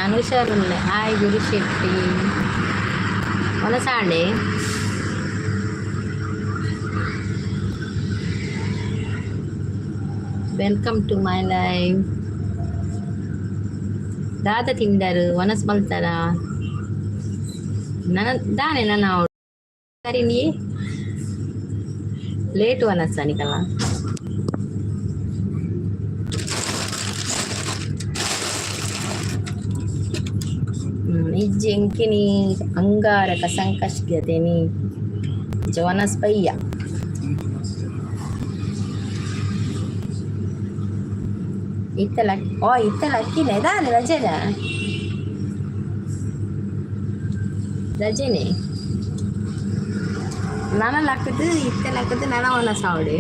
అనుషారులే hi గురు శెట్టి మనసా అండి welcome to my live దాత తిండారు వనస్ బల్తారా ನನ್ನ ದಾನೆ ನನ್ನ ಸರಿ ನೀ ಲೇಟು ಅನ್ನಿಸ್ತಾನಿಕಲ್ಲ ನಿಜ್ಜೆಂಕಿನಿ ಅಂಗಾರಕ ಸಂಕಷ್ಟತೆನಿ ಜವನಸ್ಪಯ್ಯ ಇತ್ತಲ ಓ ಇತ್ತಲಕ್ಕಿನೇ ದಾನೆ ರಜೆನೆ ನಾನ ಲಾಕದು ಇತ್ತೆ ಲಾಕದು ನಾನ ಅವನ ಸಾವಡೆ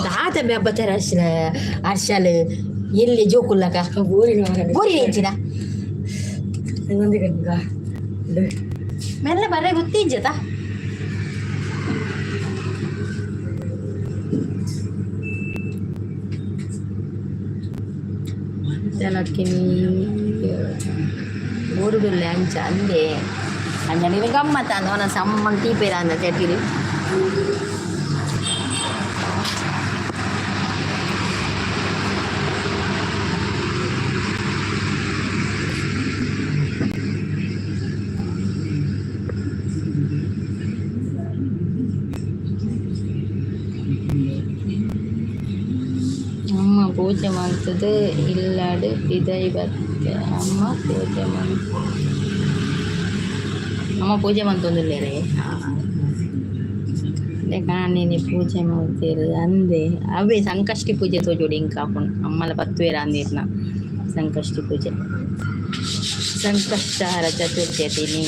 ದಾತ ಬೆಬ್ಬತ್ತರ ಅರ್ಶಾಲು ಎಲ್ಲಿ ಜೋಕುಲ್ಲಕ ಗೋರಿ ನೆಂಚಿನ ಮೆಲ್ಲ ಬರ್ರೆ ಗೊತ್ತಿಜ್ಜತ ಲಕ್ಕಿನಿ ಊರುಡುಲ್ಲ ಅಂಚ ಅಂದೆ ಅಂಜ ನೀನು ಗಮ್ಮತ್ತ ಅಂದ ಅವನ ಸಮ್ಮನ್ ತೀಪೇರ ಅಂದ ತೆಟ್ಟಿರಿ ಪೂಜೆ ಮಾಡ್ತದೆ ಇಲ್ಲಾಡು ಬಿದೈ ಬತ್ತೆ ಅಮ್ಮ ಪೂಜೆ ಮಂತೊಂದಿಲ್ಲೇರೆ ಕಾಣಿನಿ ಪೂಜೆ ಮಾಡ್ತೀರು ಅಂದೆ ಅವೇ ಸಂಕಷ್ಟಿ ಪೂಜೆ ತೋಜೋಡಿ ಇಂಕ ಹಾಕೊಂಡು ಅಮ್ಮಲ ಪತ್ವೇರ ಅಂದಿರ್ನ ಸಂಕಷ್ಟಿ ಪೂಜೆ ಸಂಕಷ್ಟಹರ ಚತುರ್ಥಿ ಅತೀನಿ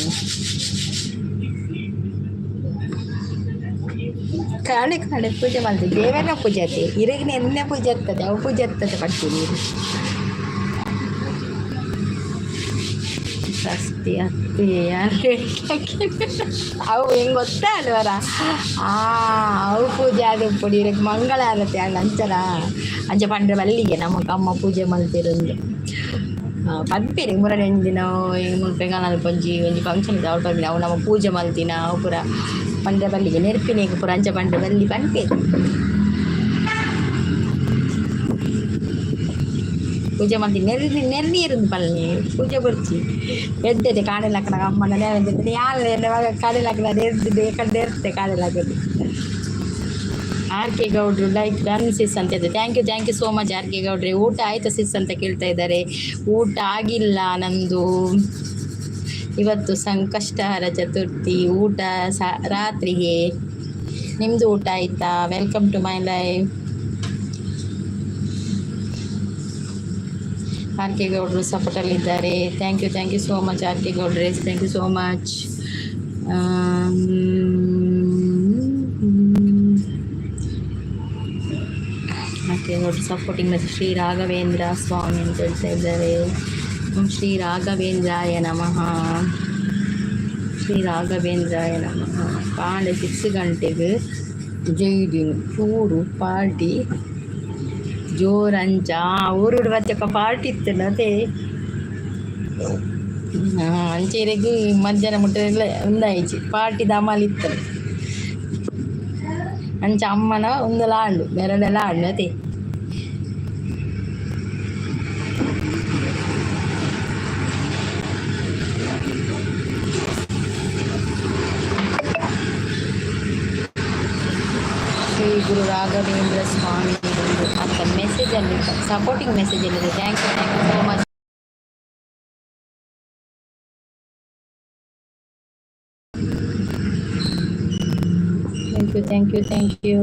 ಕಾಣೆ ಕಾಣೆ ಪೂಜೆ ಮಾಡ್ತೀವಿ ದೇವರ ಪೂಜೆ ಆಯ್ತು ಇರಗಿನ ಎಣ್ಣೆ ಪೂಜೆ ಆಗ್ತದೆ ಅವು ಪೂಜೆ ಆಗ್ತದೆ ಪಡ್ತೀನಿ ಷಷ್ಠಿ ಹತ್ತಿ ಅವು ಹೆಂಗೆ ಗೊತ್ತಾ ಅಲ್ವರ ಅವು ಪೂಜೆ ಅದು ಪುಡಿ ಇರಕ್ಕೆ ಮಂಗಳ ಆರತ್ತೆ ಅಲ್ಲ ಅಂಚರ ಅಂಚ ಪಂಡ್ರೆ ಬಲ್ಲಿಗೆ ನಮಗೆ ಅಮ್ಮ ಪೂಜೆ ಮಲ್ತಿರಂದು ಪದ್ಪೇರಿ ಮೂರನೇ ದಿನ ಮುನ್ಪೆಂಗಾಲ ಒಂಜಿ ಫಂಕ್ಷನ್ ಇದೆ ಅವ್ರು ಬಂದಿನ ಅವು ನಮ್ಮ ಪೂಜೆ ಮಲ್ತಿನ ಅವು ಪೂರ ಪಂಡ್ರೆ ಬಲ್ಲಿಗೆ ನೆರ್ಪಿನೇಗೆ ಪೂರ ಅಂಚ ಪಂಡ್ರೆ ಬಲ್ಲಿ ಪನ್ಪೇರು ಪೂಜೆ ಮಾಡ್ತೀನಿ ನೆರ್ನಿ ಇருந்து ಪಲ್ನಿ ಪೂಜೆ ಬರ್ಚಿ ಎದ್ದದೆ ಕಾಡೆಲಾಕನ ಅಮ್ಮನ ನೇವಂದಿದ್ದೆ ಯಾವಾಗ ಕಾಡೆಲಾಕನ ನೆರ್ದಿದ್ದೆ ಕಡೆ ಇರುತ್ತೆ ಕಾಡೆಲಾಕದು ಆರ್ ಕೆ ಗೌಡ್ರು ಲೈಕ್ ಡನ್ ಸಿಸ್ ಅಂತ ಇದೆ thank you so much R K ಗೌಡ್ರೆ ಊಟ ಆಯ್ತು ಸಿಸ್ ಅಂತ ಕೇಳ್ತಾ ಇದ್ದಾರೆ ಊಟ ಆಗಿಲ್ಲ ನಂದು ಇವತ್ತು ಸಂಕಷ್ಟಹರ ಚತುರ್ಥಿ ಊಟ ರಾತ್ರಿಗೆ ನಿಮ್ಮದು ಊಟ ಆಯಿತಾ welcome to my live R K ಗೌಡ್ರು ಸಪೋರ್ಟಲ್ಲಿದ್ದಾರೆ thank you so much R K ಗೌಡ್ರೆ thank you so much R K ಗೌಡ್ರು ಸಪೋರ್ಟಿಂಗ್ ಮೆಸೇಜ್ ಶ್ರೀ ರಾಘವೇಂದ್ರ ಸ್ವಾಮಿ ಅಂತ ಹೇಳ್ತಾ ಇದ್ದಾರೆ ಶ್ರೀ ರಾಘವೇಂದ್ರಾಯ ನಮಃ ಶ್ರೀ ರಾಘವೇಂದ್ರಾಯ ನಮಃ ಕಾಂಡೆ 6 ಗಂಟೆಗೆ ಜೈಡಿಂಗ್ ಊರು ಪಾರ್ಟಿ ಜೋರಂಚ ಊರು ಬಚ್ಚಕ್ಕ ಪಾರ್ಟಿ ಇತ್ತು ಅದೇ ಅಂಚೆರೆಗೆ ಮಧ್ಯಾಹ್ನ ಮುಟ್ಟೆಲ್ಲ ಒಂದಾಯ್ಚಿ ಪಾರ್ಟಿ ದಮಾಲಿ ಇತ್ತು ಅಂಚ ಅಮ್ಮನ ಒಂದೆಲ್ಲ ಆಡು ಬೇರೆಲ್ಲ ಆಡು ಅದೇ ಶ್ರೀ ಗುರು ರಾಘವೇಂದ್ರ ಸ್ವಾಮಿ ಅಂತ ಮೆಸೇಜಲ್ಲಿ ಸಪೋರ್ಟಿಂಗ್ ಮೆಸೇಜಲ್ಲಿದೆ thank you so much thank you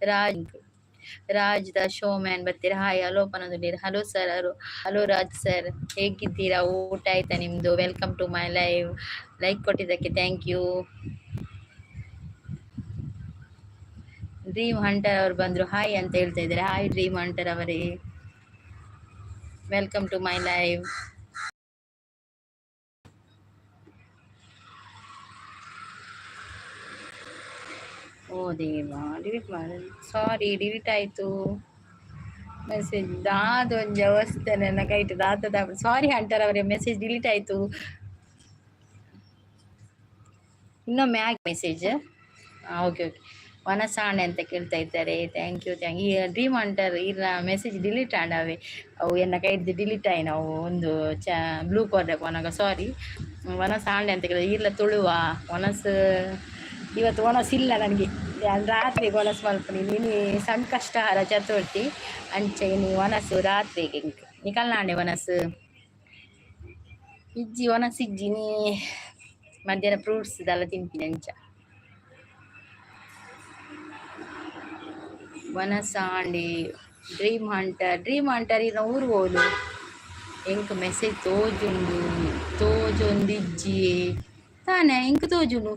Raj Raj the show man ಬರ್ತೀರಾ. ಹಾಯ್ ಹಲೋ ಪನೋದಿದ್ದೀರಾ. Hello sir. Hello Raj sir, ಹೇಗಿದ್ದೀರಾ? ಊಟ ಆಯ್ತಾ ನಿಮ್ದು? Welcome to my live. Like ಕೊಟ್ಟಿದ್ದಕ್ಕೆ ಥ್ಯಾಂಕ್ ಯು. ಡ್ರೀಮ್ ಹಂಟರ್ ಅವರು ಬಂದ್ರು, ಹಾಯ್ ಅಂತ ಹೇಳ್ತಾ ಇದ್ದಾರೆ. ಹಾಯ್ ಡ್ರೀಮ್ ಹಂಟರ್ ಅವರೇ, ವೆಲ್ಕಮ್ ಟು ಮೈ ಲೈವ್. ಓ ದೇವಾ, ಡಿಲೀಟ್ ಮಾಡಿ. ಸಾರಿ, ಡಿಲೀಟ್ ಆಯ್ತು ಮೆಸೇಜ್. ದಾದೊಂದು ಅವಸ್ಥೆ ನನ್ನ ಕೈಟ್ ದಾತದ. ಸಾರಿ ಹಂಟರ್ ಅವರೇ, ಮೆಸೇಜ್ ಡಿಲೀಟ್ ಆಯ್ತು. ಇನ್ನೊಮ್ಮೆ ಆಗಿ ಮೆಸೇಜ್. Okay okay. ವನಸಾಣೆ ಅಂತ ಕೇಳ್ತಾ ಇದ್ದಾರೆ. Thank you thank you. Dream hunter ಇಲ್ಲ ಮೆಸೇಜ್ ಡಿಲೀಟ್ ಆಂಡವೆ ಅವು ಎನ್ನ ಕೈದ್ದು ಡಿಲೀಟ್ ಆಯ್ ನಾವು ಒಂದು ಬ್ಲೂ ಕೋಡ್ ಒನಗ ಸಾರಿ ವನಸಾಣೆ ಅಂತ ಕೇಳಿದ್ರೆ ಇಲ್ಲ ತುಳುವ ಒನಸು ಇವತ್ತು ಒನಸಿಲ್ಲ ನನಗೆ. ರಾತ್ರಿಗೆ ಒನಸು ಮಲ್ಪನಿ ನೀನು ಸಂಕಷ್ಟಹಾರ ಚತುರ್ಥಿ ಅಂಚೆ ನೀ ಒನಸು ರಾತ್ರಿಗೆ ನೀ ಕಲ್ನಾಣೆ ಒನಸು ಇಜ್ಜಿ ಒನಸಿಜ್ಜಿ ನೀ ಮಧ್ಯಾಹ್ನ ಫ್ರೂಟ್ಸ್ ಇದೆಲ್ಲ ತಿಂತೀನಿ ಅಂಚ. ವನಸಾಂಡಿ ಡ್ರೀಮ್ ಹಂಟರ್ ಇನ್ನ ಊರು ಹೋಲು ಎಂಕ್ ಮೆಸೇಜ್ ತೋಜೊಂದಿಜ್ಜಿ ತಾನೆ ಎಂಕ್ ತೋಜುನು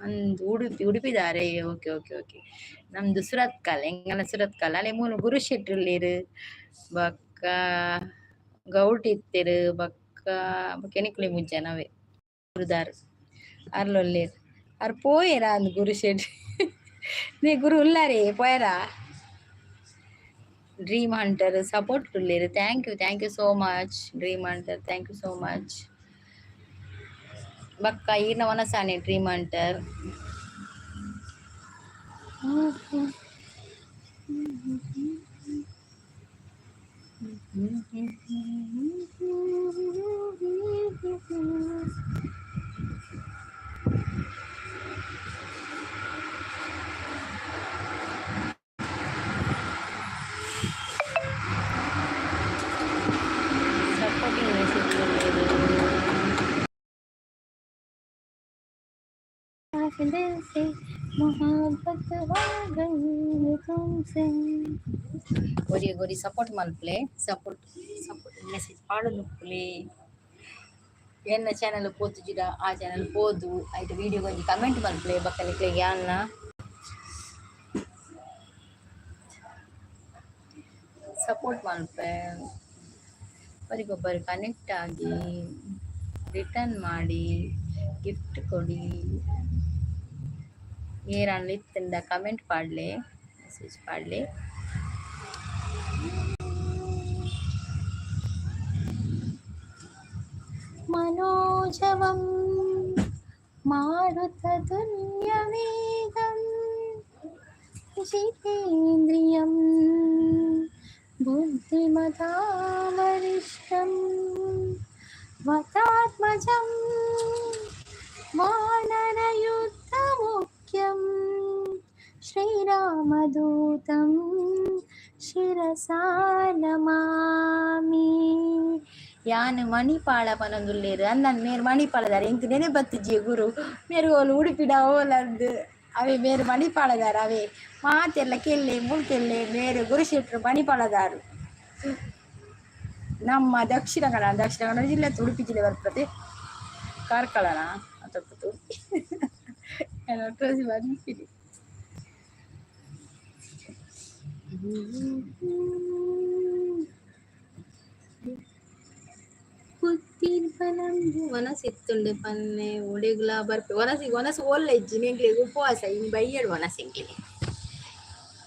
ಒಂದು ಉಡುಪಿದಾರೆ. Okay okay okay. ನಮ್ದು ಸುರತ್ಕಲ್ ಎಂಗನ ಸುರತ್ಕಲ್ ಅಲ್ಲೇ ಮೂನು ಗುರು ಶೆಟ್ರುಲ್ಲೇರು ಬಕ್ಕ ಗೌಟ್ ಇತ್ತೇರು ಬಕ್ಕ ಕೆನಿಕುಳಿ ಮುಂಚೆನವೇ ಗುರುದಾರು ಅರ್ಲೊಲ್ಲೇರು ಅರ್ ಪೋಯೇರಾ ಅಂದ್ ಗುರು ಶೆಟ್ರು ನೀ ಗುರು ಉಲ್ಲಾರೇ ಪೋಯರಾ. ಡ್ರೀಮ್ ಹಂಟರ್ ಸಪೋರ್ಟ್ ಉಳ್ಳೇರು. Thank you so much dream hunter, thank you so much. ಬಕ್ಕ ಈರ್ನ ವನಸಾನೆ ಡ್ರೀಮ್ ಹಂಟರ್. ಸಪೋರ್ಟಿಂಗ್ ಮೆಸೇಜ್ गोरी सपोर्ट मल्पले सपोर्ट मेसेज पाडनुप्ले एन्न चैनल पोतुजिरा आ चैनल पोदु आइट वीडियो gonji कमेंट मल्पले बक्कनिक्ले यान्न सपोर्ट मल्पे बरिಗೊಬ್ಬರು ಕನೆಕ್ಟ್ ಆಗಿ ರಿಟರ್ನ್ ಮಾಡಿ ಗಿಫ್ಟ್ ಕೊಡಿ ಏರನ್ಲಿತ್ತಿಂದ ಕಮೆಂಟ್ ಪಾಡ್ಲೆ ಮೆಸೇಜ್ ಪಾಡ್ಲೆ. मनोजवं मारुततुल्यवेगं जितेन्द्रियं बुद्धिमतावरिष्ठं वतात्मजं वानरयुद्धमुख्यं श्रीरामदूतं शिरसा नमामि. ಯಾನು ಮಣಿಪಾಳ ಪನೊಂದುಲ್ಲೇರು ಅಂದನ್ ಮೇರು ಮಣಿಪಾಳದಾರ ಎಂಕ್ ನೆನೆ ಬತ್ತಿಜ್ಜಿ ಗುರು ಮೇರು ಓಲು ಉಡುಪಿಡ ಓಲಂದು ಅವೇ ಮೇರು ಮಣಿಪಾಳದಾರ ಅವೇ ಮಾತೆಲ್ಲ ಕೆಲ್ಲೆ ಮುಳ್ಕೆಲ್ಲೆ ಮೇರು ಗುರುಶೆಟ್ರು ಮಣಿಪಾಳದಾರು. ನಮ್ಮ ದಕ್ಷಿಣ ಕನ್ನಡ ಜಿಲ್ಲೆ ಉಡುಪಿ ಜಿಲ್ಲೆ ಬರ್ತದೆ ಕಾರ್ಕಳನ ಅಂತಪ್ಪತ್ತು ಬಂದ್ಬಿಡಿ. ವನಸಿತ್ತುಂಡೆ ಪನ್ನೆ ಉಡಿಗ್ಲ ಬರ್ಪೆ ವನಸು ಒಳ್ಳೆ ಇಜ್ಜಿ ನೆಂಗ್ಲಿಗೆ ಉಪವಾಸ ಇನ್ನು ಬೈಯಡು ವನಸಿಂಗಿಲಿ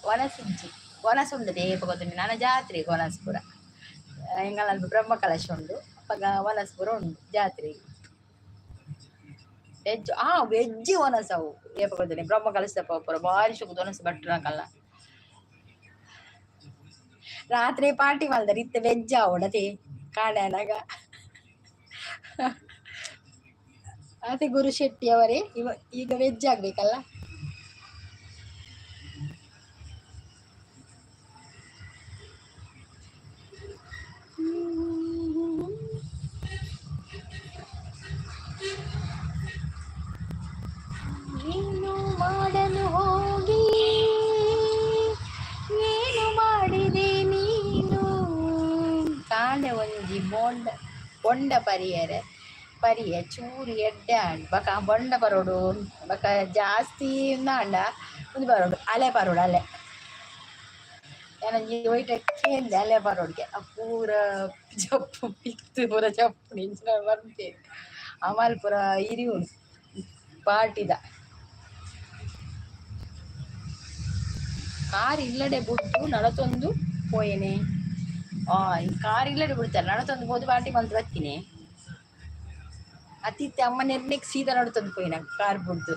ವನಸಿಜ್ಜಿ ವನಸುಂಡು ದೇಪಗೊತ್ತುಂಡು ನನ್ನ ಜಾತ್ರೆಗೆ ವನಸ್ಪುರ ಎಂಗಲ್ ಬ್ರಹ್ಮ ಕಲಶ ಉಂಡು ಅಪ್ಪಗ ವನಸ್ಪುರ ಉಂಡು ಜಾತ್ರೆಗೆ ವೆಜ್ ವೆಜ್ಜಿ ವನಸವು ಏಪಗೊತ್ತುಂಡು ಬ್ರಹ್ಮ ಕಲಶದ ಪೂರ ಭಾರಿ ಶುಕುದು ವನಸು ಬಟ್ಟುನಕಲ್ಲ ರಾತ್ರಿ ಪಾರ್ಟಿ ಮಲ್ದಾರ ಇತ್ತೆ ವೆಜ್ ಆವಡತೆ ಕಾಣನಾಗ ಅದೇ ಗುರು ಶೆಟ್ಟಿ ಅವರೇ ಈಗ ವೆಜ್ ಆಗ್ಬೇಕಲ್ಲ. ನೀನು ಮಾಡಲು ಒಂಜಿ ಬೊಂಡ ಪರಿಯೆ ಚೂರು ಎಡ್ಡೆ ಆಂಡ್ ಬಕ ಬೊಂಡ ಬರೋಡು ಬಕ ಜಾಸ್ತಿ ಆಂಡ ಒಂದು ಬರೋಡು ಅಲೆ ಬರೋಡು ಅಲೆ ಏನಂಜಿ ಒಯ್ಟ ಕೇಂದೆ ಅಲೆ ಬರೋಡ್ಗೆ ಆ ಪೂರ ಜಪ್ಪು ಪಿಕ್ತು ಪೂರ ಜಪ್ಪು ನಿಂಚಿನ ಬರ್ತೆ ಅಮಲ್ ಪೂರ ಇರಿ ಉಂಡು ಪಾಟಿದ ಕಾರ್ ಇಲ್ಲಡೆ ಬಿಟ್ಟು ನಡತೊಂದು ಪೋಯೆನೆ ಈ ಕಾರ್ ಇಲ್ಲಡೆ ಬಿಡ್ತಾರೆ ನಡತೊಂದು ಹೋದು ಪಾಟಿ ಬಂದು ಬರ್ತೀನಿ ಅತಿಥ್ಯ ಅಮ್ಮ ನೆರ್ನೆಗೆ ಸೀದಾ ನಡತೊಂದು ಪೋಯಿನ ಕಾರ್ ಬಿಡ್ದು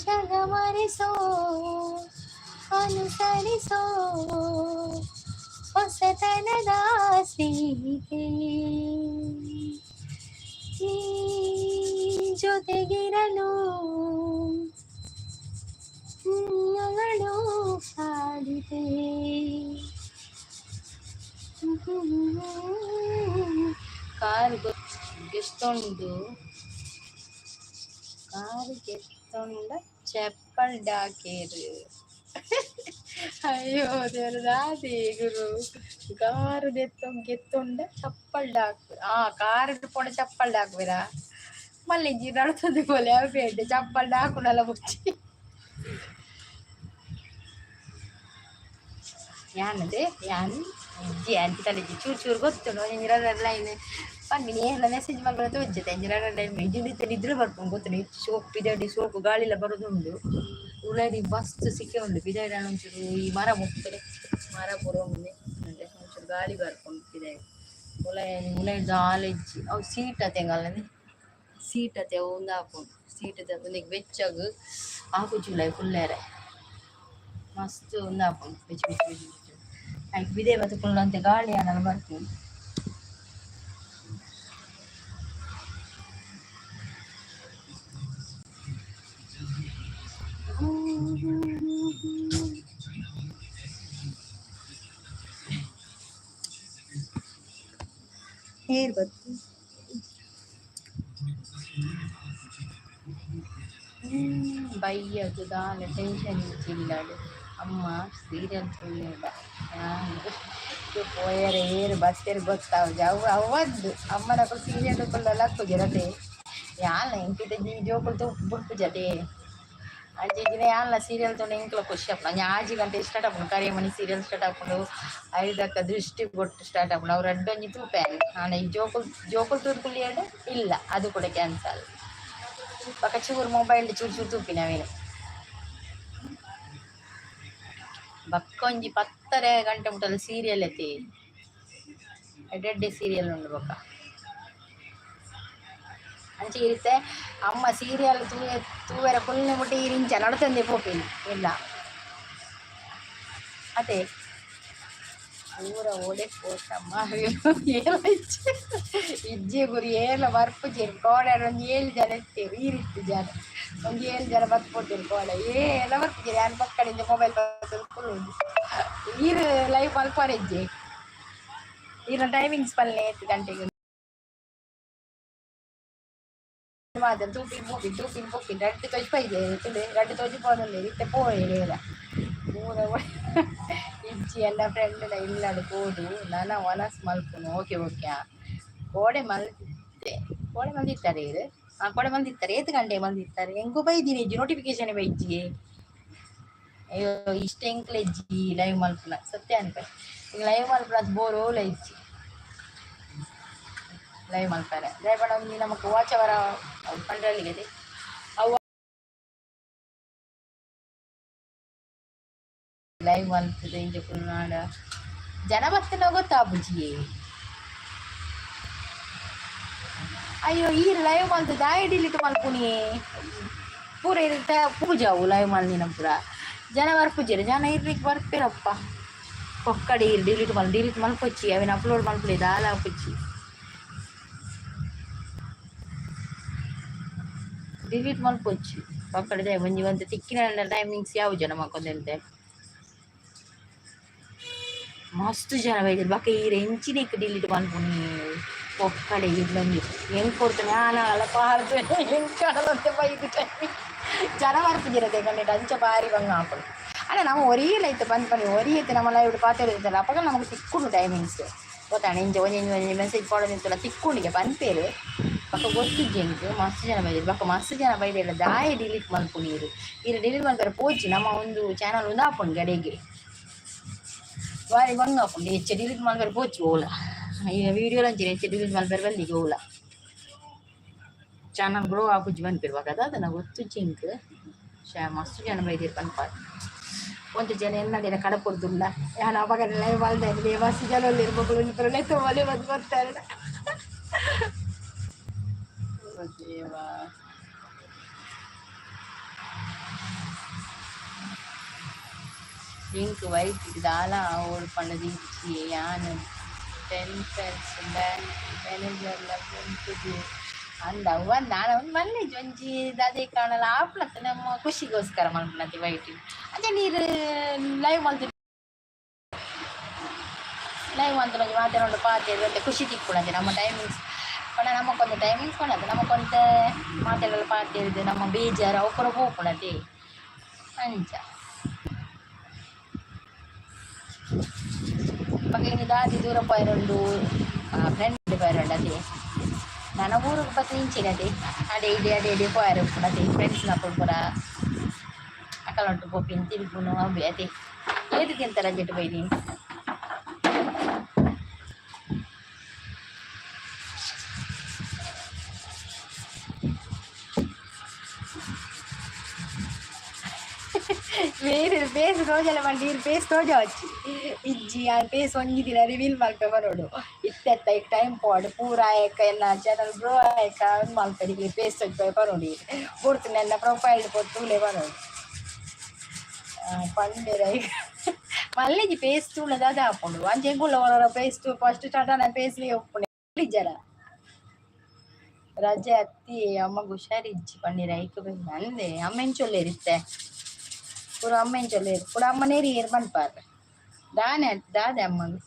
ಜಗಮರಿಸೋ ಅನುಸರಿಸೋ ಹೊಸತನದ ಸ್ನೇಹಿತೆ ಈ ಜೊತೆಗಿರಲು ನಿನ್ನಗಳು ಸಾಡಿದೆ ಕಾರು ಗೆಸ್ತೊಂಡು ಕಾರು ಗೆಸ್ತೊಂಡ ಚಪ್ಪಲ್ ಡಾಕೇರು ಅಯ್ಯೋ ದೇವರದಾದಿ ಗುರು ಕಾರು ಗೆತ್ತೊಂಡ ಚಪ್ಪಲ್ ಡಾಕು ಕಾರು ಪೋಣ ಚಪ್ಪಲ್ ಡಾಕ್ಬೇರ ಮಲ್ಲಿಂಜಿ ನಡ್ತದೆ ಬೋಲೆ ಅವೇಂಡೆ ಚಪ್ಪಲ್ ಡಾಕುನಲ್ಲ ಮುಚ್ಚಿ ಯಾನದೆ ಯಾನ್ ಇಜ್ಜಿ ಅಂತ ತಲೆಜಿ ಚೂರು ಚೂರು ಗೊತ್ತುಂಡು ಲೈನ್ ಪಂಡಿನಿ ಎಲ್ಲ ಮೆಸೇಜ್ ಮಾಡ್ಕೊಂಡು ತೋಜತ್ತೆ ಎಂಜಿನ ಟೈಮ್ ನಿದ್ರೆ ಬರ್ಕೊಂಡು ಗೊತ್ತು ಸೋಪ್ ಬಿದಡಿ ಸೋಪು ಗಾಳಿಲ್ಲ ಬರೋದುಂಡು ಉಳದಿ ಮಸ್ತ್ ಸಿಕ್ಕೆ ಉಂಡು ಬಿದಡಿ ಒಂಚೂರು ಈ ಮರ ಮುಗ್ತಾರೆ ಮರ ಬರೋಮುಂದೆ ಅಂದರೆ ಒಂಚೂರು ಗಾಳಿ ಬರ್ಕೊಂಡು ಬಿದಡಿ ಉಳೈ ಜಾಲೆಜ್ಜಿ ಅವು ಸೀಟತೆ ಹೆಂಗಲ್ಲನೆ ಸೀಟತೆ ಒಂದು ಹಾಕೊಂಡು ಸೀಟತೆ ಒಂದಿಗೆ ಬೆಚ್ಚಾಗ ಹಾಕು ಜುಲೈ ಫುಲ್ಲೇರೆ ಮಸ್ತ್ ಒಂದು ಹಾಕೊಂಡು ಬೆಚ್ಚ ಬೆಚ್ಚ ಬೆಚ್ಚ ಬೆಚ್ಚ ಆಯ್ತು ಬಿದೆ ಮತ್ತು ಫುಲ್ ಅಂತೆ ಗಾಳಿ ಅನ್ನಲ್ಲ ಬರ್ತೀನಿ ಹೇರ್ ಬತ್ತು ಬೈಯದು ದಾಲೆ ಟೆನ್ಷನ್ ಇಚ್ಚಿಲ್ಲಾಡು ಅಮ್ಮ ಸೀರಿಯಲ್ ಸುಳ್ಳಿಲ್ಲ ಪೋಯರೆ ಏರು ಬಸ್ಸೇರು ಗೊತ್ತಾವು ಅವದ್ದು ಅಮ್ಮನ ಸೀರಿಯಲ್ ಹಾಕೋದಿರದೆ ಯಾಲ ಇಂಕಿತ ಜೋಕುಲು ಬುಡ್ಪು ಜತೆ ಅಜ್ಜಿನ ಯಾಲ ಸೀರಿಯಲ್ ತೊಂಡು ಇಂಕ್ಲ ಖುಷಿ ಆಪುಂಡು ಅಂಚ 6 ಗಂಟೆ ಸ್ಟಾರ್ಟ್ ಆಪುಂಡು ಕರಿಯಮಣಿ ಸೀರಿಯಲ್ ಸ್ಟಾರ್ಟ್ ಆಪುಂಡು 5ಕ್ಕ ದೃಷ್ಟಿ ಬೊಟ್ಟು ಸ್ಟಾರ್ಟ್ ಆಪುಂಡು ಅವ್ರು ಅಡ್ಡೊಂಜಿ ತೂಪೇನು ಆಂಡ ಈ ಜೋಕುಲು ತೂರ್ಪುಲಿಯಡು ಇಲ್ಲ ಅದು ಕೂಡ ಕ್ಯಾನ್ಸಲ್ ಪಕ್ಕ ಚೂರು ಮೊಬೈಲ್ ಚೂರು ತೂಪಿನ ಅವೇನು ಬಕ್ಕೊಂಜಿ 10:30 ಗಂಟೆ ಮುಟ್ಟಲು ಸೀರಿಯಲ್ ಎತ್ತಿ ಎಡ್ಡೆ ಸೀರಿಯಲ್ ಉಂಡು ಬೊಕ್ಕ ಅಂಚೆ ಇರುತ್ತೆ ಅಮ್ಮ ಸೀರಿಯಲ್ ತೂವೆರ ಫುಲ್ನೆ ಮುಟ್ಟಿ ಇಂಚ ನಡತಂದೆ ಪೋಪಿನಿ ಇಲ್ಲ ಅದೇ ಪೂರ ಓಡೆ ಪೋತಮ್ಮ ಏಲ ಇಜ್ಜಿ ಗುರಿ ಏಲ ಬರ್ಪುಜೇರಿ ಕೋಡೆ ಒಂದು 7 ಜನ ಇರ್ತೇವೆ ಈರಿತ್ತು ಜನ ಒಂದು 7 ಜನ ಬರ್ಪೋತೀರಿ ಕೋಡೆ ಎಲ್ಲ ಬರ್ಪುಜೇರಿ ಯಾರು ಪಕ್ಕಡಿಂದ ಮೊಬೈಲ್ ಫುಲ್ ಈರು ಲೈವ್ ಮಲ್ಪರಿಜ್ಜಿ ಈರ ಟೈಮಿಂಗ್ಸ್ ಪಲ್ಲೆ 8 ಗಂಟೆಗೆ ಮಾತ್ರ ತೂಪಿನ ಪೋಪಿನ ರಡ್ಡು ತೊಜ್ಪೈದೆ ರಡ್ಡು ತೊಜ್ಜಿಪೋದಲ್ಲಿ ಇತ್ತೆ ಪೋಯೇರ ಮೂರ ಇಜ್ಜಿ ಎಲ್ಲ ಫ್ರೆಂಡ್ ಇಲ್ಲಾಡು ಕೋಡು ನಾನು ಒನಸ್ ಮಲ್ಪುನು ಓಕೆ ಕೋಡೆ ಮಲ್ದಿತ್ತಾರೆ ಇದು ಕೋಡೆ ಮಲ್ದಿತ್ತಾರೆ 8 ಗಂಟೆ ಮಲ್ದಿತ್ತಾರೆ ಹೆಂಗು ಬೈದಿನಿ ಇಜ್ಜಿ ನೋಟಿಫಿಕೇಶನ್ ಬೈಜ್ಜಿ ಅಯ್ಯೋ ಇಷ್ಟ ಎಂಕ್ಲೆ ಇಜ್ಜಿ ಲೈವ್ ಮಲ್ಪುನ ಸತ್ಯ ಅನ್ಪೆ ಈಗ ಲೈವ್ ಮಲ್ಪುನ ಬೋರ್ ಓಲ ಇಜ್ಜಿ ಲೈವ್ ಮಲ್ಪರೆ ದಯಪಡ ಒಂದು ನಮಗೆ ವಾಚವರ ಪಂಡ್ರಲ್ಲಿಗೆ ಅವು ಲೈವ್ ಮಲ್ಪದೆ ಇಂಜ ಫುಲ್ ನಾಡ ಜನ ಬರ್ತನ ಗೊತ್ತಾ ಬುಜ್ಜಿ ಅಯ್ಯೋ ಈ ಲೈವ್ ಮಲ್ತು ದಾಯ ಡಿಲೀಟ್ ಮಲ್ಪುನಿ ಪೂರ ಇರುತ್ತೆ ಪೂಜಾವು ಲೈವ್ ಮಲ್ದಿನ ಪೂರ ಜನ ಬರ್ಪುಜೀರಿ ಜನ ಇರ್ಲಿಕ್ಕೆ ಬರ್ಪಿರಪ್ಪ ಒಕ್ಕಡಿ ಡಿಲೀಟ್ ಮಲ್ಪೊಚ್ಚಿ ಅವಿನ ಅಪ್ಲೋಡ್ ಮಲ್ಪಲಿ ದಾಲ ಪುಚ್ಚಿ ಡಿಲೀಟ್ ಮಲ್ಪೊಚ್ಚಿ ಒಕ್ಕಡೆ ಒಂಜಿ ಒಂದು ತಿಕ್ಕಿನ ಟೈಮಿಂಗ್ಸ್ ಯಾವ ಜನ ಮಕ್ಕೊಂದಂತೆ మస్తు జనం అయితే బాక ఈ రెంచి నీకు డిలీట్ అనుకుని ఒక్కడే ఇల్లంది ఏం కొడుతున్నా అలా పారుతున్నా ఏం ಕಡಲಂತೆ ಬೈದುட்டாய் ஜனம் வரப்புகிறது எங்கள்கிட்ட அஞ்ச பாரி வாங்க ஆப்பணும் ஆனால் நம்ம ஒரே லைத்தை பந்த் பண்ணி ஒரே நம்மளாம் இப்படி பார்த்து எடுத்துல அப்போ நமக்கு திக்குண்டு டைமிங்ஸு ಗೊತ್ತಾಣ ಇಂಚ ಒಂಜಿ ಮೆಸೇಜ್ ಕೊಡೋದಿತ್ತಲ್ಲ ತಿಕ್ಕೊಂಡಿಗೆ ಬಂದ್ಪೇರು ಪಕ್ಕ ಗೊತ್ತಿದ್ದೆ ಎಂಕ್ ಮಸ್ತ್ ಜನ ಬೈದಿರು ಪಕ್ಕ ಮಸ್ತ್ ಜನ ಬೈದಿಲ್ಲ ದಾಯ ಡಿಲೀಟ್ ಮಲ್ಪುನೀರು ಇರು ಡಿಲೀಟ್ ಮಾಡ್ತಾರೆ ಪೋಚಿ ನಮ್ಮ ಒಂದು ಚಾನಲ್ ಒಂದು ಹಾಕೊಂಡು ಗಡೆಗೆ ವಾರಿ ಬಂಗ ಹಾಕೊಂಡು ಹೆಚ್ಚು ಡಿಲೀಟ್ ಮಾಡ್ತಾರೆ ಪೋಚಿ ಹೋಗ್ಲ ಈಗ ವೀಡಿಯೋಲು ಅಂಚಿನ ಹೆಚ್ಚು ಡಿಲೀಟ್ ಮಾಡ್ತಾರೆ ಬಲ್ಲಿಗೆ ಹೋಗ್ಲ ಚಾನಲ್ ಗ್ರೋ ಆಗುಜ್ಜಿ ಬಂದ್ಬಿಡ್ವಾಗ ಅದನ್ನ ಗೊತ್ತು ಜಿಂಕ್ ಮಸ್ತ್ ಜನ ಬೈದಿರು ಬಂದ್ಪಾರು ಒಂದು ಜನ ಎನ್ನಡಿನ ಕಡಪುರ್ದುಲ್ಲ ಯಾನು ಅವಾಗ ಲೈವ್ ಮಾಡ್ತಾ ಇದ್ದೆ ಮಸ್ತ್ ಜನ ಇರ್ಬೇಕು ನಿಂತರಲ್ಲೇ ತುಂಬಲೇ ಬಂದು ಬರ್ತಾರೆ லிங்க் வைட் இதாலாம் ஒரு பண்ணது யான் 10 ஃப்ரெண்ட்ஸ் மேனேஜர்ல ಬಂತು ಅಂದ ಒಂದು ನಾನು ಒಂದು ಮಲ್ಲೆ ಒಂಜಿ ಅದೇ ಕಾಣಲ್ಲ ಆಪ್ಲತ್ತ ನಮ್ಮ ಖುಷಿಗೋಸ್ಕರ ಮಲ್ಪನತಿ ವೈಟ್ ಅದೇ ನೀರು ಲೈವ್ ಮಂತ್ರ ಮಾತಾಡೋದು ಪಾತೇದು ಅಂತ ಖುಷಿ ತಿಕ್ಕೊಳದೆ ನಮ್ಮ ಟೈಮಿಂಗ್ಸ್ ಪಣ ನಮಗೊಂದು ಟೈಮಿಂಗ್ಸ್ ಕೊಡದು ನಮಗೊಂದು ಮಾತಾಡಲು ಪಾತೇದು ನಮ್ಮ ಬೇಜಾರು ಅವಕರ ಹೋಗ್ಕೊಳದೆ ಅಂಚ ಪಕ್ಕ ದಾದಿ ದೂರ ಪೈರಂಡು ಫ್ರೆಂಡ್ ಪೈರಂಡು ಅದೇ ನನ್ನ ಊರಿಗೆ ಬತ್ತು ಇಂಚಿನದೆ ಅಡೆ ಪೋಯಾರು ಅದೇ ಫ್ರೆಂಡ್ಸ್ ನಪ್ಪಳು ಪುರ ಅಕ್ಕಲಂಟು ಪೋಪಿನ ತಿರುಗುನು ಅವೆ ಅದೇ ಏದಕ್ಕಿಂತ ರಜೆಟ್ ಬೈದಿ వేరే ఫేస్ రోజుల మండి ఫేస్ రోజు వచ్చి ఇజ్ಜಿ ಆ ಫೇಸ್ ಒಂದಿನ ರಿವೀಲ್ ಮಾಡ್ಕೊ ಬರೋಡು ಇತ್ತೆತ್ತ ಈಗ ಟೈಮ್ ಪಾಡ್ ಪೂರ ಆಯಕ ಎಲ್ಲ ಚಾನಲ್ ಗ್ರೋ ಆಯಕ ಮಾಡ್ತಾರೆ ಫೇಸ್ ಬರೋಡಿ ಕೊಡ್ತು ನನ್ನ ಪ್ರೊಫೈಲ್ ಕೊಟ್ಟುಲೆ ಬರೋಡು పండేరా మళ్ళీ ఫేస్ చూడదా దాపండు అంచెంగుళ్ళ ఫేస్ ఫస్ట్ స్టార్ట్ అన్న ఫేస్ ఒప్పుడే జర ರಜೆ ಹತ್ತಿ ಅಮ್ಮಗೆ ಹುಷಾರಿಜ್ಜಿ ಪನ್ನೀರ ಐಕ್ ಅಂದೆ ಅಮ್ಮನ ಚೊಲ್ಲೇರಿತ್ತೆ ಪೂರ ಅಮ್ಮನ ಚೊಲ್ಲೇರು ಪೂರ ಅಮ್ಮನೇರಿ ಏರ್ ಬಂದ್ಪಾರ ದಾನೆ ದಾದೆ ಅಮ್ಮಗೆ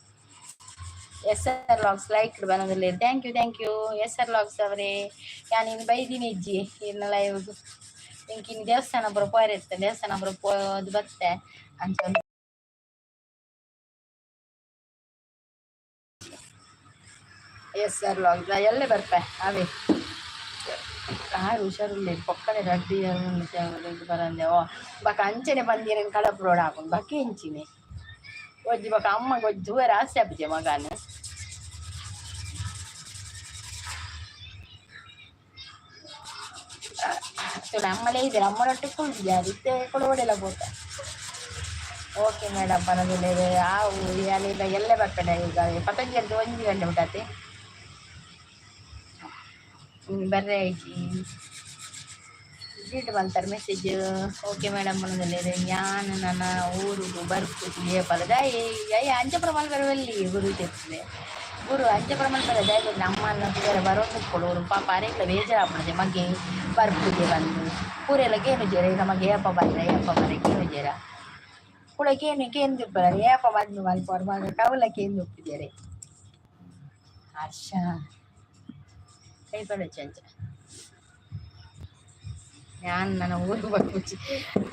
SR ಲಾಗ್ಸ್ ಲೈಕ್ ಬಂದಿಲ್ಲ ಥ್ಯಾಂಕ್ ಯು SR ಲಾಗ್ಸ್ ಅವರೇ ನೀನು ಬೈದಿನಿ ಇಜ್ಜಿ ಇನ್ನು ಲೈವ್ ಇಂಕ ಇನ್ನು ದೇವಸ್ಥಾನ ಬರೋ ಪೋಯಿರುತ್ತೆ ದೇವಸ್ಥಾನ ಬರೋ ಪೋದು ಬತ್ತೆ ಅಂಚ SR ಲಾಗ್ಸ್ ಎಲ್ಲೇ ಬರ್ಪೆ ಅವೇ ಹುಷಾರಿಲ್ಲ ಪಕ್ಕನೆ ರಡ್ಡಿ ಬರಂದೆ ಓ ಬಕ ಅಂಚನೆ ಬಂದಿರ ಕಡಪ ರೋಡ್ ಹಾಕೊಂಡು ಬಕ್ಕೆ ಹೆಂಚಿನಿ ಒಜ್ಜಿ ಬಕ ಅಮ್ಮ ಗೊಜ್ಜಿ ದೂರ ಆಸೆ ಹಬ್ಬಿದೆ ಮಗನ ಅಮ್ಮಲೇ ಇದ್ದಾರೆ ಅಮ್ಮನೊಟ್ಟಿಗೆ ಕುಳಿತಿದ್ದೆ ಅದಕ್ಕೆ ಕೊಡೋಡೆಲ್ಲ ಬೋತ ಓಕೆ ಮೇಡಮ್ ಬರೋದಿಲ್ಲ ಅಲ್ಲಿಂದ ಎಲ್ಲೇ ಬರ್ತಾನೆ ಈಗ ಪತಂಜಲಿ 1 ಗಂಟೆ ಬಿಟ್ಟತಿ ಬರ್ರೆ ಡಿಲೀಟ್ ಮಾಡ್ತಾರೆ ಮೆಸೇಜ್ ಓಕೆ ಮೇಡಮ್ ಅನ್ನೋದಿಲ್ಲ ಯಾನ್ ನನ್ನ ಊರು ಬರ್ತಿದ್ದೆ ಪರದ ಅಂಚಪುರ ಮಲ್ಪರಲ್ಲಿ ಗುರು ಇರ್ತದೆ ಗುರು ಅಂಚಪುರ ಮಲ್ಪರದ ನಮ್ಮನ್ನ ಬೇರೆ ಬರೋದು ಕೊಡೋರು ಪಾಪ ಅರೆಲ್ಲ ಬೇಜಾರಾಗ್ಬಿಡಿದೆ ಮಗೆ ಬರ್ತಿದ್ದೆ ಬಂದು ಊರೆಲ್ಲ ಕೇನು ಜೇರ ನಮಗೆ ಏಪ ಬರ್ರೆ ಕೇನು ಜೇರ ಕೂಡ ಕೇನು ತಿಪ್ಪಲ್ಲ ಏಪ ಬಂದು ಮಲ್ಪವ್ರು ಮಗ ಕವಲ ಕೇನು ಒಪ್ಪಿದ್ದಾರೆ ಹರ್ಷ ಕೈಪಡ ಚಂಚ ನಾನು ನನ್ನ ಊರು ಬರ್ಪುಚ್ಚಿ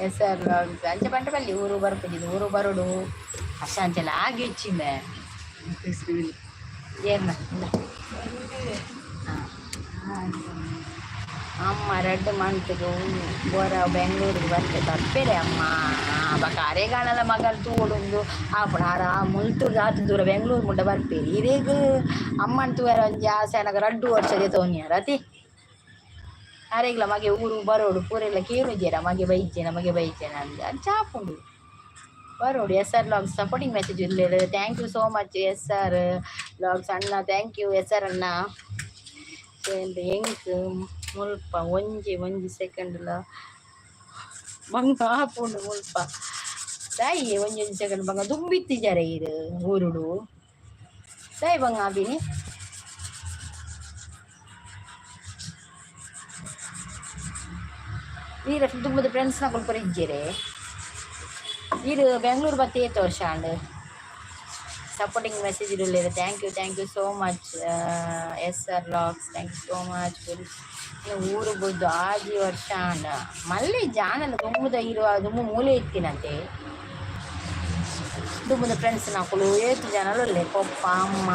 SR ಲಾಗ್ಸ್ ಅಂಚೆ ಬಂಟ ಬಲ್ಲಿ ಊರು ಬರ್ಪುಜಿದ್ದು ಊರು ಬರೋಡು ಅಷ್ಟ ಅಂಚೆಲ್ಲ ಆಗಿ ಹೆಚ್ಚಿಂದೆ ಏನ ಅಮ್ಮ 2 ಮಂತ್ಗೆ ಬೋರ ಬೆಂಗಳೂರಿಗೆ ಬರ್ತೆ ತಪ್ಪೇರೆ ಅಮ್ಮ ಬಕ ಅರೆಗಾಣಲ ಮಗಲ್ ತೂಡೊಂದು ಆಪಣ ಮುಲ್ತು ಜಾತಿ ದೂರ ಬೆಂಗಳೂರು ಮುಟ್ಟ ಬರ್ಪೇರಿ ಇರೇಗ ಅಮ್ಮನ ತೂರ ಒಂಜಿ ಆಸೆ ನನಗೆ 2 ವರ್ಷದೇ ತೋನಿಯಾರ ಅತಿ ಅರೆಗ್ಲ ಮಗೆ ಊರು ಬರೋಡು ಪೂರೆಲ್ಲ ಕೇನು ಜೇರ ಮಗೆ ಬೈಜೇನ ಅಂದ ಅದು ಚಾಪುಂಡು ಬರೋಡು SR ಲಾಗ್ಸ್ ಸಪೋರ್ಟಿಂಗ್ ಮೆಸೇಜ್ ಇರಲಿಲ್ಲ thank you so much SR logs ಅಣ್ಣ ಥ್ಯಾಂಕ್ ಯು SR ಅಣ್ಣ ಹೆಂಗ್ ಮುಲ್ಪ ಒಂಜಿ ಸೆಕೆಂಡ್ಲ ಬಂಗ ಆಪುಂಡು ಮುಲ್ಪ ದಾಯಿ ಒಂಜಿ ಸೆಕೆಂಡ್ ಬಂಗ ದುಂಬಿತ್ತಿದ್ದಾರೆ ಇದು ಊರುಡು ದಾಯಿ ಬಂಗ ಆಬಿನಿ ವೀರ ತುಂಬದ ಫ್ರೆಂಡ್ಸ್ನ ಕೊಲ್ಪರ ಇಜ್ಜೇರೆ ವೀರು ಬೆಂಗಳೂರು ಬತ್ತೆ 8 ವರ್ಷ ಅಂಡ್ ಸಪೋರ್ಟಿಂಗ್ ಮೆಸೇಜ್ ಇರಲಿಲ್ಲ. Thank you so much SR logs, thank you so much. ಊರು ಬುದ್ದು ಆಜಿ ವರ್ಷ ಅಣ್ಣ ಮళ్ళీ ಜಾನಲ್ಲ ದುಮ್ಮದ ಇರುವ ದುಮ್ಮು ಮೂಲೆ ಇತ್ತಿನಂತೆ ದುಮ್ಮದ ಫ್ರೆಂಡ್ಸ್ ನಾಕುಲು ಏತು ಜನలు ಪಪ್ಪ ಅಮ್ಮ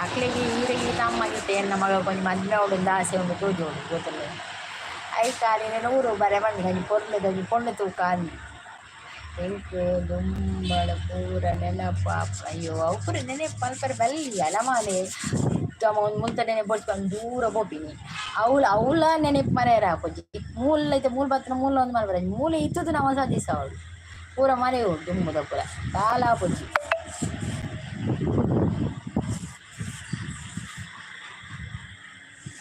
ಅಕ್ಳಿಗೆ ಈರಿಗೆ ತಮ್ಮಗೆ ಎನ್ನ ಮಗ ಕೊಂಚ ಮದುವೆ ಅವಳಿಂದ ಆಸೆ ಉಂಟು ತೋಜೋಡು ಗೊತ್ತಲ್ಲ ಆಯ್ತಾರಿ నేను ఊరు బరే మంది కానీ పొండు తూక అంది ಎಂಟು ದುಂಬಳ ಪೂರ ನೆನಪ ಅಯ್ಯೋ ಅವು ಪೂರ ನೆನಪು ಮಲ್ಪರೆ ಬಲ್ಲಿ ಅಲಮಾಲೆ ಒಂದು ಮುಂತ ನೆನಪು ಬಡ್ಕೊಂಡು ದೂರ ಬೋಪಿನಿ ಅವಳ ನೆನಪು ಮರೆಯರ ಹಾಕೋಜಿ ಮೂಲ ಐತೆ ಮೂಲ ಬತ್ತನ ಮೂಲ ಒಂದು ಮಲ್ಪರ ಮೂಲ ಇತ್ತದು ನಾವು ಸಾಧಿಸ ಅವಳು ಪೂರ ಮರೆಯು ದುಂಬದ ಪೂರ ಕಾಲ ಪೊಜ್ಜಿ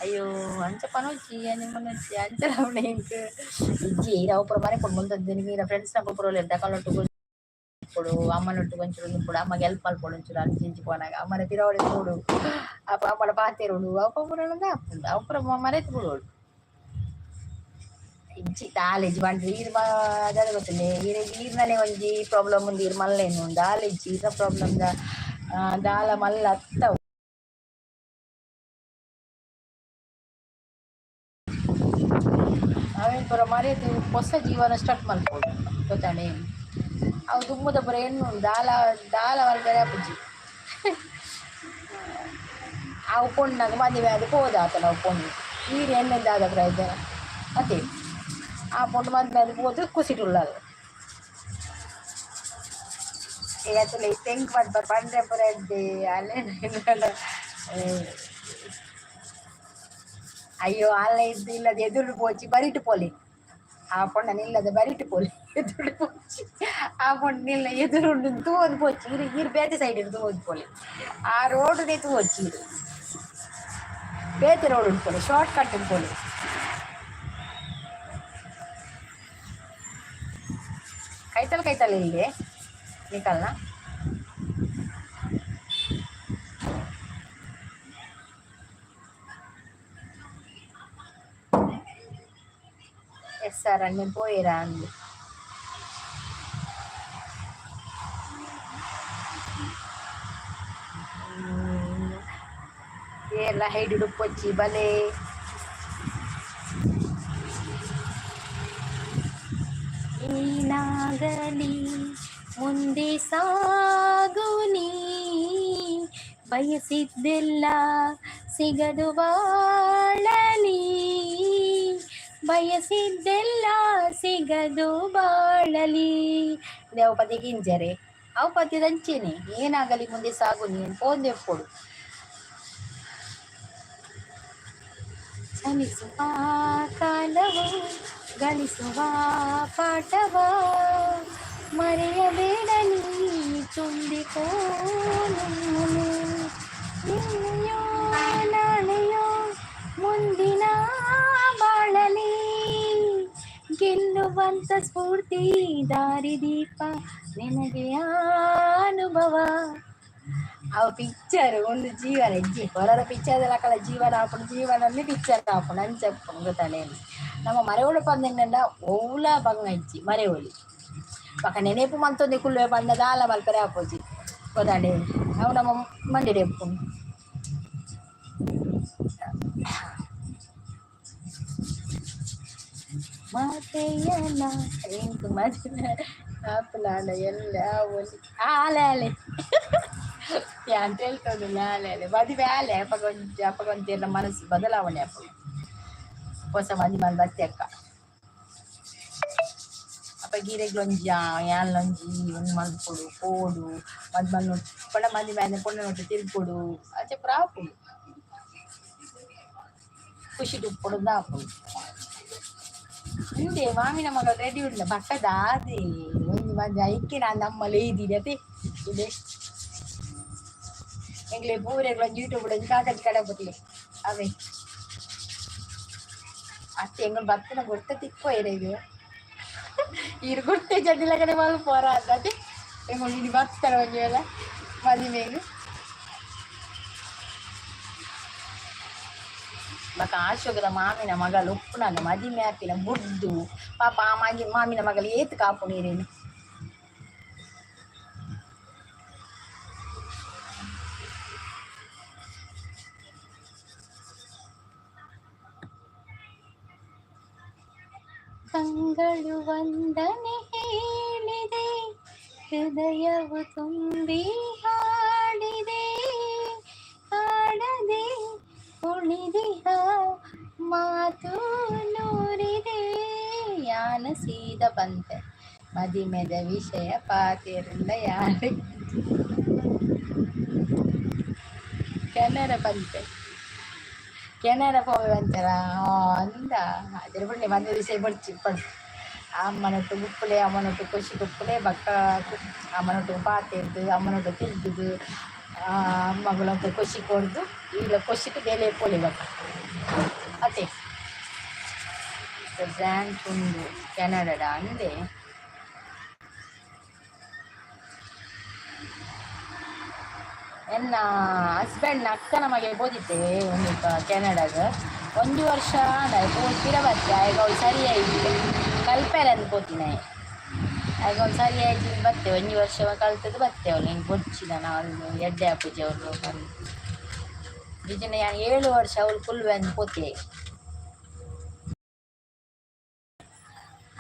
ಅಯ್ಯೋ ಅಂಚ ಪನೋಚ್ಚಿ ನಿಮ್ಮನೊಚ್ಚಿ ಅಂಚಲ ಇಂಕ್ ಇಜ್ಜಿ ರಾವು ಪುರ ಮನೆ ಕೊಡು ಮುಂದೆ ನಿಮಗೆ ಫ್ರೆಂಡ್ಸ್ నాకు ಪುರ లేదు డకాలొట్టు ఇప్పుడు అమ్మనొట్టు కొంచెం ఇప్పుడు అమ్మకి హెల్ప్ మల్పడు ఉంచుడు అనిచించిపోనాక అమ్మని తిరవడి చూడు అమ్మడ పాతేరుడు అప్పుడుగా అప్పుడు మరైతే చూడు ಇಜ್ಜಿ ದಾಲೆಜ್ಜಿ ಬಂಡ್ರಿ ಈರು ಅದಾದ ಗೊತ್ತಿಲ್ಲ ಈರ್ನಲ್ಲೇ ಒಂಜಿ ಪ್ರಾಬ್ಲಮ್ ఉంది ಈರು ಮಲ್ಲೇನು ದಾಲೆಜ್ಜಿ ಈರ ಪ್ರಾಬ್ಲಮ್ ದಾಲ ಮಲ್ಲ ಹತ್ತವು ಅವೇನು ಪುರ ಮರೆತು ಹೊಸ ಜೀವನ ಸ್ಟಾರ್ಟ್ ಮಾಡ್ಬೋದು ಗೊತ್ತಾನೆ ಅವು ದುಮ್ಮದ ಪುರ ಹೆಣ್ಣು ದಾಲ ಮಲ್ಪರೆ ಅಪ್ಪಜ್ಜಿ ಅವು ಪೊಣ್ಣಾಗ ಮದುವೆ ಅದು ಹೋದ ಆತನ ಅವು ಪೊಣ್ಣು ಈರು ಹೆಣ್ಣಿಂದ ಆದ ಪ್ರಯತ್ನ ಅದೇ ಆ ಪೊಣ್ಣು ಮದುವೆ ಅದು ಹೋದ್ರೆ ಕುಸಿಟುಳ್ಳದು ಈಗ ಅಸಲು ತೆಂಕ್ ಮಾಡ್ಬಾರ್ದು ಬಂದ್ರೆ ಪುರ ಇದ್ದೆ ಅಲ್ಲೇ ಅಯ್ಯೋ ಅಲ್ಲ ಇದ್ದು ಇಲ್ಲದ ಎದುರು ಪೋಚಿ ಬರಿಟು ಪೋಲಿ ಆ ಪೊಣ್ಣ ನಿಲ್ಲದ ಬರಿಟು ಪೋಲಿ ಎದುರು ಪೋಚಿ ಆ ಪೊಣ್ಣ ನಿಲ್ಲ ಎದುರುಂಡು ತೂವದು ಪೋಚಿ ಇರು ಬೇತೆ ಸೈಡ್ ಇರು ತೂವದು ಪೋಲಿ ಆ ರೋಡ್ನೇ ತೂವಚ್ಚಿ ಇರು ಬೇತೆ ರೋಡ್ ಉಂಟು ಪೋಲಿ ಶಾರ್ಟ್ ಕಟ್ ಉಂಟು ಪೋಲಿ ಕೈತಲ್ ಇಲ್ಲಿ ನಿಕಲ್ನ SR అన్నీ పోయిరా అంది ಎಲ್ಲ ಹೈಡು ಪೊಚ್ಚಿ ಬಲೆ ಏನಾಗಲಿ ಮುಂದೆ ಸಾಗುನಿ ಬಯಸಿದ್ದೆಲ್ಲ ಸಿಗದು ಬಾಳಲಿ ಬಯಸಿದ್ದೆಲ್ಲ ಸಿಗದು ಬಾಳಲಿ ಇದು ಅವು ಪದ್ಯ ಗಿಂಜರೆ ಅವು ಪದ್ಯದ ಅಂಚೆನೆ ಏನಾಗಲಿ ಮುಂದೆ ಸಾಗು ನೀನು ಪೋಂದೆ ಕೊಡು ಚಲಿಸುವ ಕಾಲವು ಗಳಿಸುವ ಪಾಠವ ಮರೆಯಬೇಡ ನೀ ತುಂಬಿಕೋ ನಿನ್ನೆಯೋ ನಾಳೆಯೋ ಮುಂದಿನ ಬಾಳಲಿ ಗೆಲ್ಲುವಂತ ಸ್ಫೂರ್ತಿ ದಾರಿದೀಪ ನಿನಗೆ ಅನುಭವ ಅವು ಪಿಕ್ಚರ್ ಒಂದು ಜೀವನ ಇಜ್ಜಿ ಹೊರರ ಪಿಕ್ಚರ್ ಅಕ್ಕಳ ಜೀವನ ಹಾಕೊಂಡು ಜೀವನದಲ್ಲಿ ಪಿಕ್ಚರ್ ಹಾಕೊಂಡು ಅಂಚಪ್ಪ ಗೊತ್ತಾನೆ ನಮ್ಮ ಮರೆಯೋಳು ಪಂದೆಲ್ಲ ಓಲ ಬಂಗ ಇಜ್ಜಿ ಮರೆಯೋಳಿ ಪಕ್ಕ ನೆನೆಪು ಮಂತೊಂದು ಕುಳ್ಳುವೆ ಬಂದ ದಾಲ ಮಲ್ಪರೆ ಹಾಕೋಜಿ ಗೊತ್ತಾನೆ ಅವು ನಮ್ಮ ಮಂದಿರ ಎಪ್ಪು ಮಾತೆಯಲ್ಲ ಎಂಟು ಮದುವೆ ಆಪಲಾಡ ಎಲ್ಲ ಒಂದು ಆಲೆ ಅಂತ ಹೇಳ್ತದಲ್ಲ ಆಲೆ ಮದುವೆ ಆಲೆ ಅಪ್ಪಗೊಂತೆಲ್ಲ ಮನಸ್ಸು ಬದಲಾವಣೆ ಅಪ್ಪ ಹೊಸ ಮದುವೆ ಬತ್ತೆ ಅಕ್ಕ ಅಪ್ಪ ಗೀರೆಗಳೊಂಜಿ ಯಾಲೊಂಜಿ ಒಂದು ಮಲ್ಪೊಡು ಪೋಡು ಮದ್ಮಲ್ಲು ಪೊಡ ಮದುವೆ ಆದ ಪೊಣ್ಣ ನೋಟ್ಟು ತಿರ್ಕೊಡು ಆಚೆ ಪ್ರಾಪುಡು ಖುಷಿ ತುಪ್ಪೊಡು ದಾಪುಡು ಹಿಂದೆ ಮಾಮಿನ ಮಗ ರೆಡಿ ಉಂಡ ಪಕ್ಕದ ಅದೇ ಒಂದು ಮದುವೆ ಐಕ್ಕೆ ನಾನು ನಮ್ಮಲ್ಲಿ ಇದ್ದೀನಿ ಅದೇ ಇದೆ ಎಂಗ್ಲೆ ಪೂರೆಗಳೊಂದು ಯೂಟ್ಯೂಬ್ ಕಾಕಜ್ ಕಡೆ ಬರಲಿ ಅವೇ ಅತ್ತೆ ಎಂಗಳು ಭತ್ತನ ಗೊತ್ತ ತಿಕ್ಕೋ ಇರೇದು ಇರು ಗೊತ್ತೇ ಜಡ್ಡಿಲ ಕಡೆ ಮಗ ಪೋರ ಅದೇ ಎಂಗಳು ಇದು ಬರ್ತಾರೆ ಒಂಜೆಲ್ಲ ಮದುವೆಗೆ ಮಕ್ಕ ಅಶೋಕದ ಮಾಮಿನ ಮಗಳು ಉಪ್ಪು ನನ್ನ ಮದಿಮೆ ಆಪಿನ ಬುಡ್ದು ಪಾಪ ಆ ಮಾಮಿನ ಮಗಳು ಏತು ಕಾಪು ನೀರೇನು ಕಂಗಳು ವಂದನೆ ಹೇಳಿದೆ ಹೃದಯವು ತುಂಬಿ ಹಾಡಿದೆ ಹಾಡದೆ ಉಳಿದಿಹ ಮಾತು ನೂರಿದೆ ಯಾನ ಸೀದ ಬಂತೆ ಮದಿಮೆದ ವಿಷಯ ಪಾತಿರಲ್ಲ ಯಾರು ಕೆನರ ಬಂತೆ ಕೆನರ ಪೋವೆ ಬಂತಾರ ಅಂದ ಅದ್ರ ಬಣ್ಣೆ ಬಂದ ವಿಷಯ ಬಡ್ಚಿ ಪಡ್ ಅಮ್ಮನೊಟ್ಟು ಗುಪ್ಪಲೆ ಅಮ್ಮನೊಟ್ಟು ಖುಷಿ ಗುಪ್ಪಲೆ ಬಕ್ಕ ಅಮ್ಮನೊಟ್ಟು ಪಾತಿರ್ದು ಅಮ್ಮನೊಟ್ಟು ತಿರ್ದುದು ಅಮ್ಮಗಳಂತ ಖುಷಿ ಕೊಡ್ದು ಈಗ ಖುಷಿಗೆ ಬೇಲೆ ಪೋಲಿ ಬಕ್ಕ ಅತ್ತೆ ಬ್ರ್ಯಾಂಡ್ ಉಂಡು ಕೆನಡದ ಅಂದೆ ಎನ್ನ ಹಸ್ಬೆಂಡ್ನ ಅಕ್ಕನ ಮಗೆ ಓದಿದ್ದೆ ಒಂದು ಕೆನಡಾಗ 1 ವರ್ಷ ಪೂರ್ತಿರ ಬತ್ತೆ ಆಗ ಅವ್ಳು ಸರಿಯಾಯಿತು ಕಲ್ಪೆಲ್ಲ ಅನ್ಕೋತೀನಿ ಆಗ ಅವ್ಳು ಸರಿಯಾಗಿ ಬತ್ತೆ 1 ವರ್ಷ ಕಲ್ತದ್ದು ಬತ್ತೆ ಅವಳು ಹಿಂಗೆ ಕೊಡ್ಚಿದ ನಾವು ಎಡ್ಡೆ ಅಪ್ಪುಜಿ ಅವರು ನಿಜನ 7 ವರ್ಷ ಅವಳು ಕುಲ್ವೆ ಅನ್ಕೋತಿ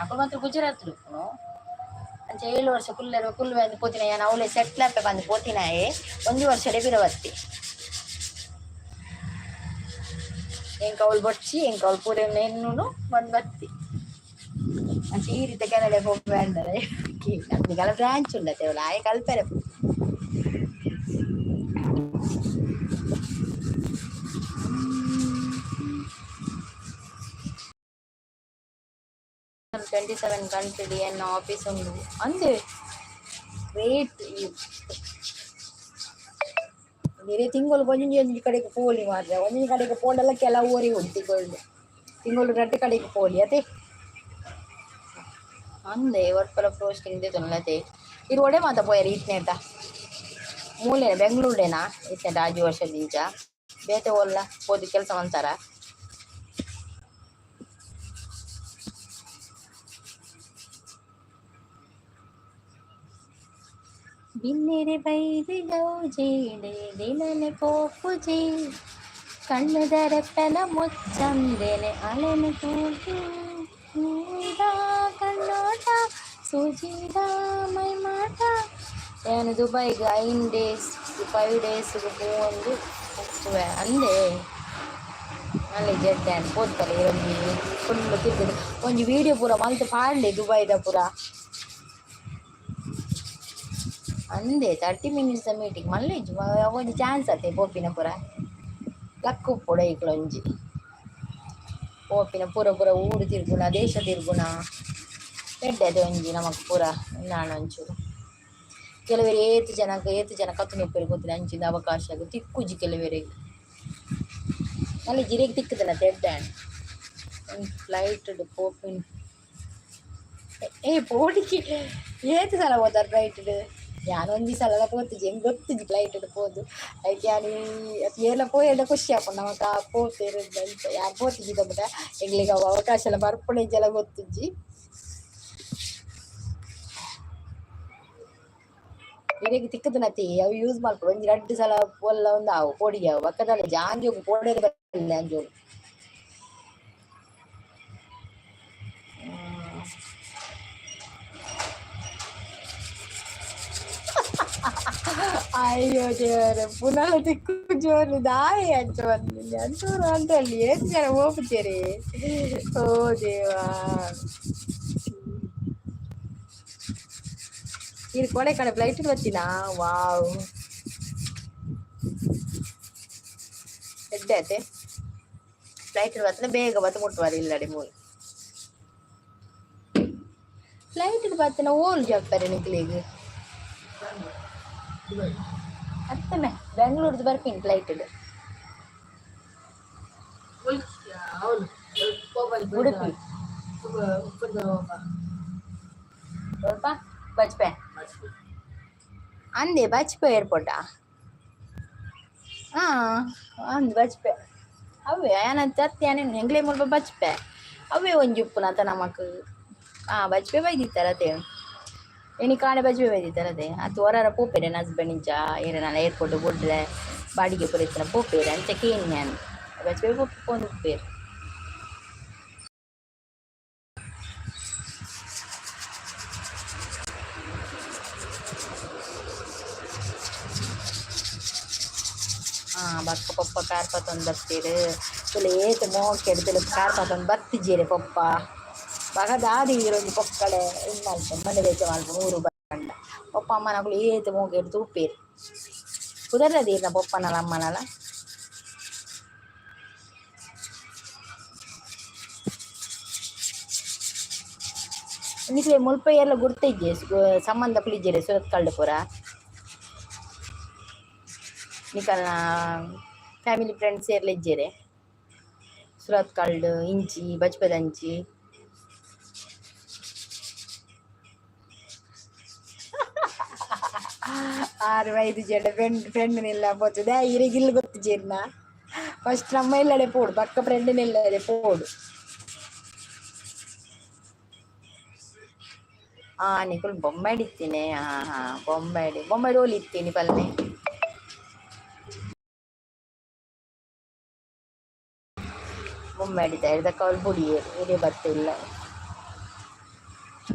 ಅಪ್ಪ ಮಾತ್ರ ಗುಜರಾತ್ ಅಂಚೆ 7 ವರ್ಷ ಕುಲ್ವೆ ಅಂದು ಪೋತಿನ ಯಾನು ಅವಳೆ ಸೆಟ್ಲ್ ಆಗ್ಬೇಕು ಅಂದು ಪೋತಿನಾಯೆ 1 ವರ್ಷ ಬಿರವತ್ತಿ ಎಂಕ ಅವಳು ಬಡ್ಚಿ ಎಂಕ ಅವಳು ಪೂರ ಹೆಣ್ಣು ಬಂದು ಬತ್ತಿ ಅಂಚೆ ಈ ರೀತಿ ಕೆನಡೆ ಹೋಗ್ಬೇ ಅಂದರೆ ನಮ್ಗೆಲ್ಲ ಬ್ರಾಂಚ್ ಉಂಡತ್ತೆ ಅವಳು ಆಯೆ ಕಲ್ಪೆರೆ 27 కంట్రీ అన్న ఆఫీస్ ఉంది అంతే ರೇಟ್ ಬೇರೆ ತಿಂಗಳು ಒಂದೊಂದು ಕಡೆಗೆ ಪೋಲಿ ಮಾತ್ರ ಒಂದೊಂದು ಕಡೆಗೆ ಪೋಲೆಲ್ಲ ಕೆಲವು ಊರಿಗೆ ಉಂಟು ತಿಂಗಳು 2 ಕಡೆಗೆ ಪೋಲಿ ಅದೇ ಅಂದೆ ವರ್ಪಲ ಪೋಸ್ಟಿಂಗ್ ತೊನ್ನತೆ ಇರುವಡೆ ಮಾತ ಪೋಯರು ಇತ್ನೇಟ ಮೂಲೆನ ಬೆಂಗಳೂರೇನಾ ಇತ್ನೇಟ 5 ವರ್ಷದ ಈಗ ಬೇತೆ ಒಲ್ಲ ಹೋದ ಕೆಲಸ ಅಂತಾರ ಬಿನ್ನೆರೆ ಬೈದು ಗೌಜೇಡೆ ದಿನನೆ ಪೋಪುಜಿ ಕಣ್ಣದರೆಪ್ಪನ ಮುಚ್ಚಂದೆನೆ ಅಲೆನೆ ಕೂಗಿ ನೀಡ ಕಣ್ಣೋಟ ಸೂಜಿದ ಮೈ ಮಾಟ ಏನು ದುಬೈಗೆ 5 days 5 days ಒಂದು ಹೋಗ್ತವೆ ಅಂದೆ ಅಲ್ಲಿ ಜಡ್ಡನ್ ಪೋತಾರೆ ಒಂದು ಫುಲ್ ತಿರ್ಗದು ಒಂದು ವಿಡಿಯೋ ಪೂರ ಮಲ್ತು ಪಾಡ್ಲೆ ದುಬೈದ ಪೂರ ಅಂದೆ 30 minutes ಮೀಟಿಂಗ್ ಮಲ್ಲೆ ಒಂದು ಚಾನ್ಸ್ ಅತ್ತೆ ಪೋಪಿನ ಪೂರ ಲಕ್ಕು ಪುಡ ಇಕ್ಳೊಂಜಿ ಪೋಪಿನ ಪೂರ ಪೂರ ಊರು ತಿರ್ಗುಣ ದೇಶ ತಿರ್ಗುಣ ಎಡ್ಡೆದೆ ಒಂಜಿ ನಮಕ್ ಪೂರ ನಾನೊಂಚೂರು ಕೆಲವರಿಗೆ ಏತು ಜನ ಕತ್ತು ನಿಪ್ಪರಿಗೆ ಗೊತ್ತಿಲ್ಲ ಅಂಚಿಂದ ಅವಕಾಶ ಆಗ ತಿಕ್ಕುಜಿ ಕೆಲವರಿಗೆ ಅಲ್ಲಿ ಜಿರಿಗೆ ತಿಕ್ಕದಲ್ಲ ತೆಡ್ಡಾಣ್ ಫ್ಲೈಟ್ ಪೋಪಿನ ಪೋಡಿಗೆ ಏತು ಸಲ ಹೋದಾರ ಫ್ಲೈಟ್ ಯಾನೊಂದು ಸಲ ಪೋತಿಜಿ ಹೆಂಗೆ ಗೊತ್ತಿಜಿ ಫ್ಲೈಟ್ ಪೋದು ಅದಕ್ಕೆ ಯಾನು ಎಲ್ಲ ಪೋಯೆಲ್ಲ ಖುಷಿ ಹಾಕೊಂಡು ನಮಗ ಪೋತಿರೋದು ಅಂತ ಯಾರು ಪೋತಿದ್ದ ಬಿಟ್ಟ ಹೆಂಗ್ಲಿಗೆ ಅವ ಅವಕಾಶ ಎಲ್ಲ ಬರ್ಪಣೆಲ್ಲ ಗೊತ್ತಿಜ್ಜಿ ಇಡೀಗೆ ತಿಕ್ಕದ ನತಿ ಅವು ಯೂಸ್ ಮಾಡ್ಕೊಂಡು 1-2 ಸಲ ಪೋಲ್ಲ ಒಂದು ಅವು ಪೋಡಿಗೆ ಅವು ಪಕ್ಕದಲ್ಲ ಜಾಂಜಿ ಹೋಗಿ ಪೋಡೋದು ಬರಲಿಲ್ಲ ಅಂಜೋಗು ಅಯ್ಯೋ ದೇವರೇ ಪುನಃ ತಿಕ್ಕು ಜೋರು ದಾಯಿ ಅಂಚ ಬಂದಿಲ್ಲ ಅಂತೂರು ಅಂತಲ್ಲಿ ಎಷ್ಟು ಜನ ಹೋಗ್ತೀರಿ ಓ ದೇವಾ ಇದು ಕೊನೆ ಕಡೆ ಫ್ಲೈಟ್ ಬರ್ತೀನಾ ವಾವ್ ಎಡ್ಡೆ ಆಯ್ತೆ ಫ್ಲೈಟ್ ಬರ್ತದೆ ಬೇಗ ಬತ್ತು ಮುಟ್ಟುವಾರ ಇಲ್ಲಡೆ ಮೂಲ ಫ್ಲೈಟ್ ಬರ್ತಾನೆ ಓಲ್ ಜಾಗ್ತಾರೆ ನಿಕ್ಲಿಗೆ ಅತ್ತನೆ ಬೆಂಗಳೂರ್ದು ಬರ್ತೀನಿ ಫ್ಲೈಟ್ ಉಡುಪಿ ಸ್ವಲ್ಪ ಬಜ್ಪೆ ಅಂದೆ ಬಜ್ಪೆ ಏರ್ಪೋರ್ಟಾ ಹಾಂ ಅಂದು ಬಜ್ಪೆ ಅವೇ ಏನಂತ ಅತ್ತೇನೆ ಎಂಗ್ಲೇ ಮುಲ್ಪ ಬಚ್ಪೆ ಅವೇ ಒಂಜಿ ಉಪ್ಪುನತ ನಮಕ್ ಬಚ್ಪೆ ಬೈದಿತ್ತಾರತೆ ಎನಿ ಕಾಣೆ ಬಚ್ಪೆ ಬೈದಿತ್ತಾರತೆ ಅದು ಹೊರರ ಪೋಪೆರೆ ನನ್ನ ಹಸ್ಬೆಂಡ್ ಇಂಚ ಏನ ಏರ್ಪೋರ್ಟ್ ಬಿಡ್ರೆ ಬಾಡಿಗೆ ಪುರಿತನ ಪೋಪೇರೆ ಅಂಚ ಕೇನಿ ನಾನು ಬಚ್ಪೆ ಪೋಪೊಂದು ಉಪ್ಪೇರು ಬಕ್ಕ ಪಪ್ಪ ಕಾರ್ಪತ್ತೊಂದು ಬತ್ತೀರು ತುಳು ಏತು ಮೋಕೆಡು ಕಾರ್ಪತ್ತೊಂದು ಬತ್ತಿಜೀರೆ ಪಪ್ಪ ಬಗದಾದಿ ಒಂದು ಪೊಕ್ಕಳೆ ಇನ್ಮಲ್ಪೆ ಮನೆ ವೇಚ ಮಲ್ಪ 100 ಬಂಡ ಪಪ್ಪ ಅಮ್ಮನಗಳು ಏತು ಮೋಕೆಡು ತೂಪೇರು ಕುದರದೀರ್ನ ಪಪ್ಪನಲ್ಲ ಅಮ್ಮನಲ್ಲ ನಿಕ್ಲೆ ಮುಲ್ಪ ಎಲ್ಲ ಗುರ್ತಿಜ್ಜೆ ಸಂಬಂಧ ಕುಲಿಜ್ಜೆರೆ ಸುರತ್ ಕಳ್ಳು ಪುರ ನಿಕಲ್ನ ಫ್ಯಾಮಿಲಿ ಫ್ರೆಂಡ್ಸ್ ಎಲ್ಲ ಇಜ್ಜೆರೆ ಸುರತ್ ಕಳ್ಳು ಇಂಚಿ ಬಜ್ಪದಂಚಿ 6-5 ಜನ ಫ್ರೆಂಡ್ ನಿಲ್ಲ పోతుంది ఇరిగిల్లు ಗೊತ್ತು ಜೀರ್ಣ ಫಸ್ಟ್ ನಮ್ಮ ಇಲ್ಲಡೆ ಪೋಡು ಪಕ್ಕ ಫ್ರೆಂಡ್ ನಿಲ್ಲದೆ ಪೋಡು ನಿಕುಲ್ ಬೊಂಬಾಡಿ ಇತ್ತೀನಿ ಬೊಂಬಾಡಿ ಓಲಿ ಇತ್ತೀನಿ ಪಲ್ಲೆ ಬೊಂಬಾಡಿ ತಯಾರಿದಕ್ಕ ಅವ್ರು ಬುಡಿ ಇದೇ ಬರ್ತಿಲ್ಲ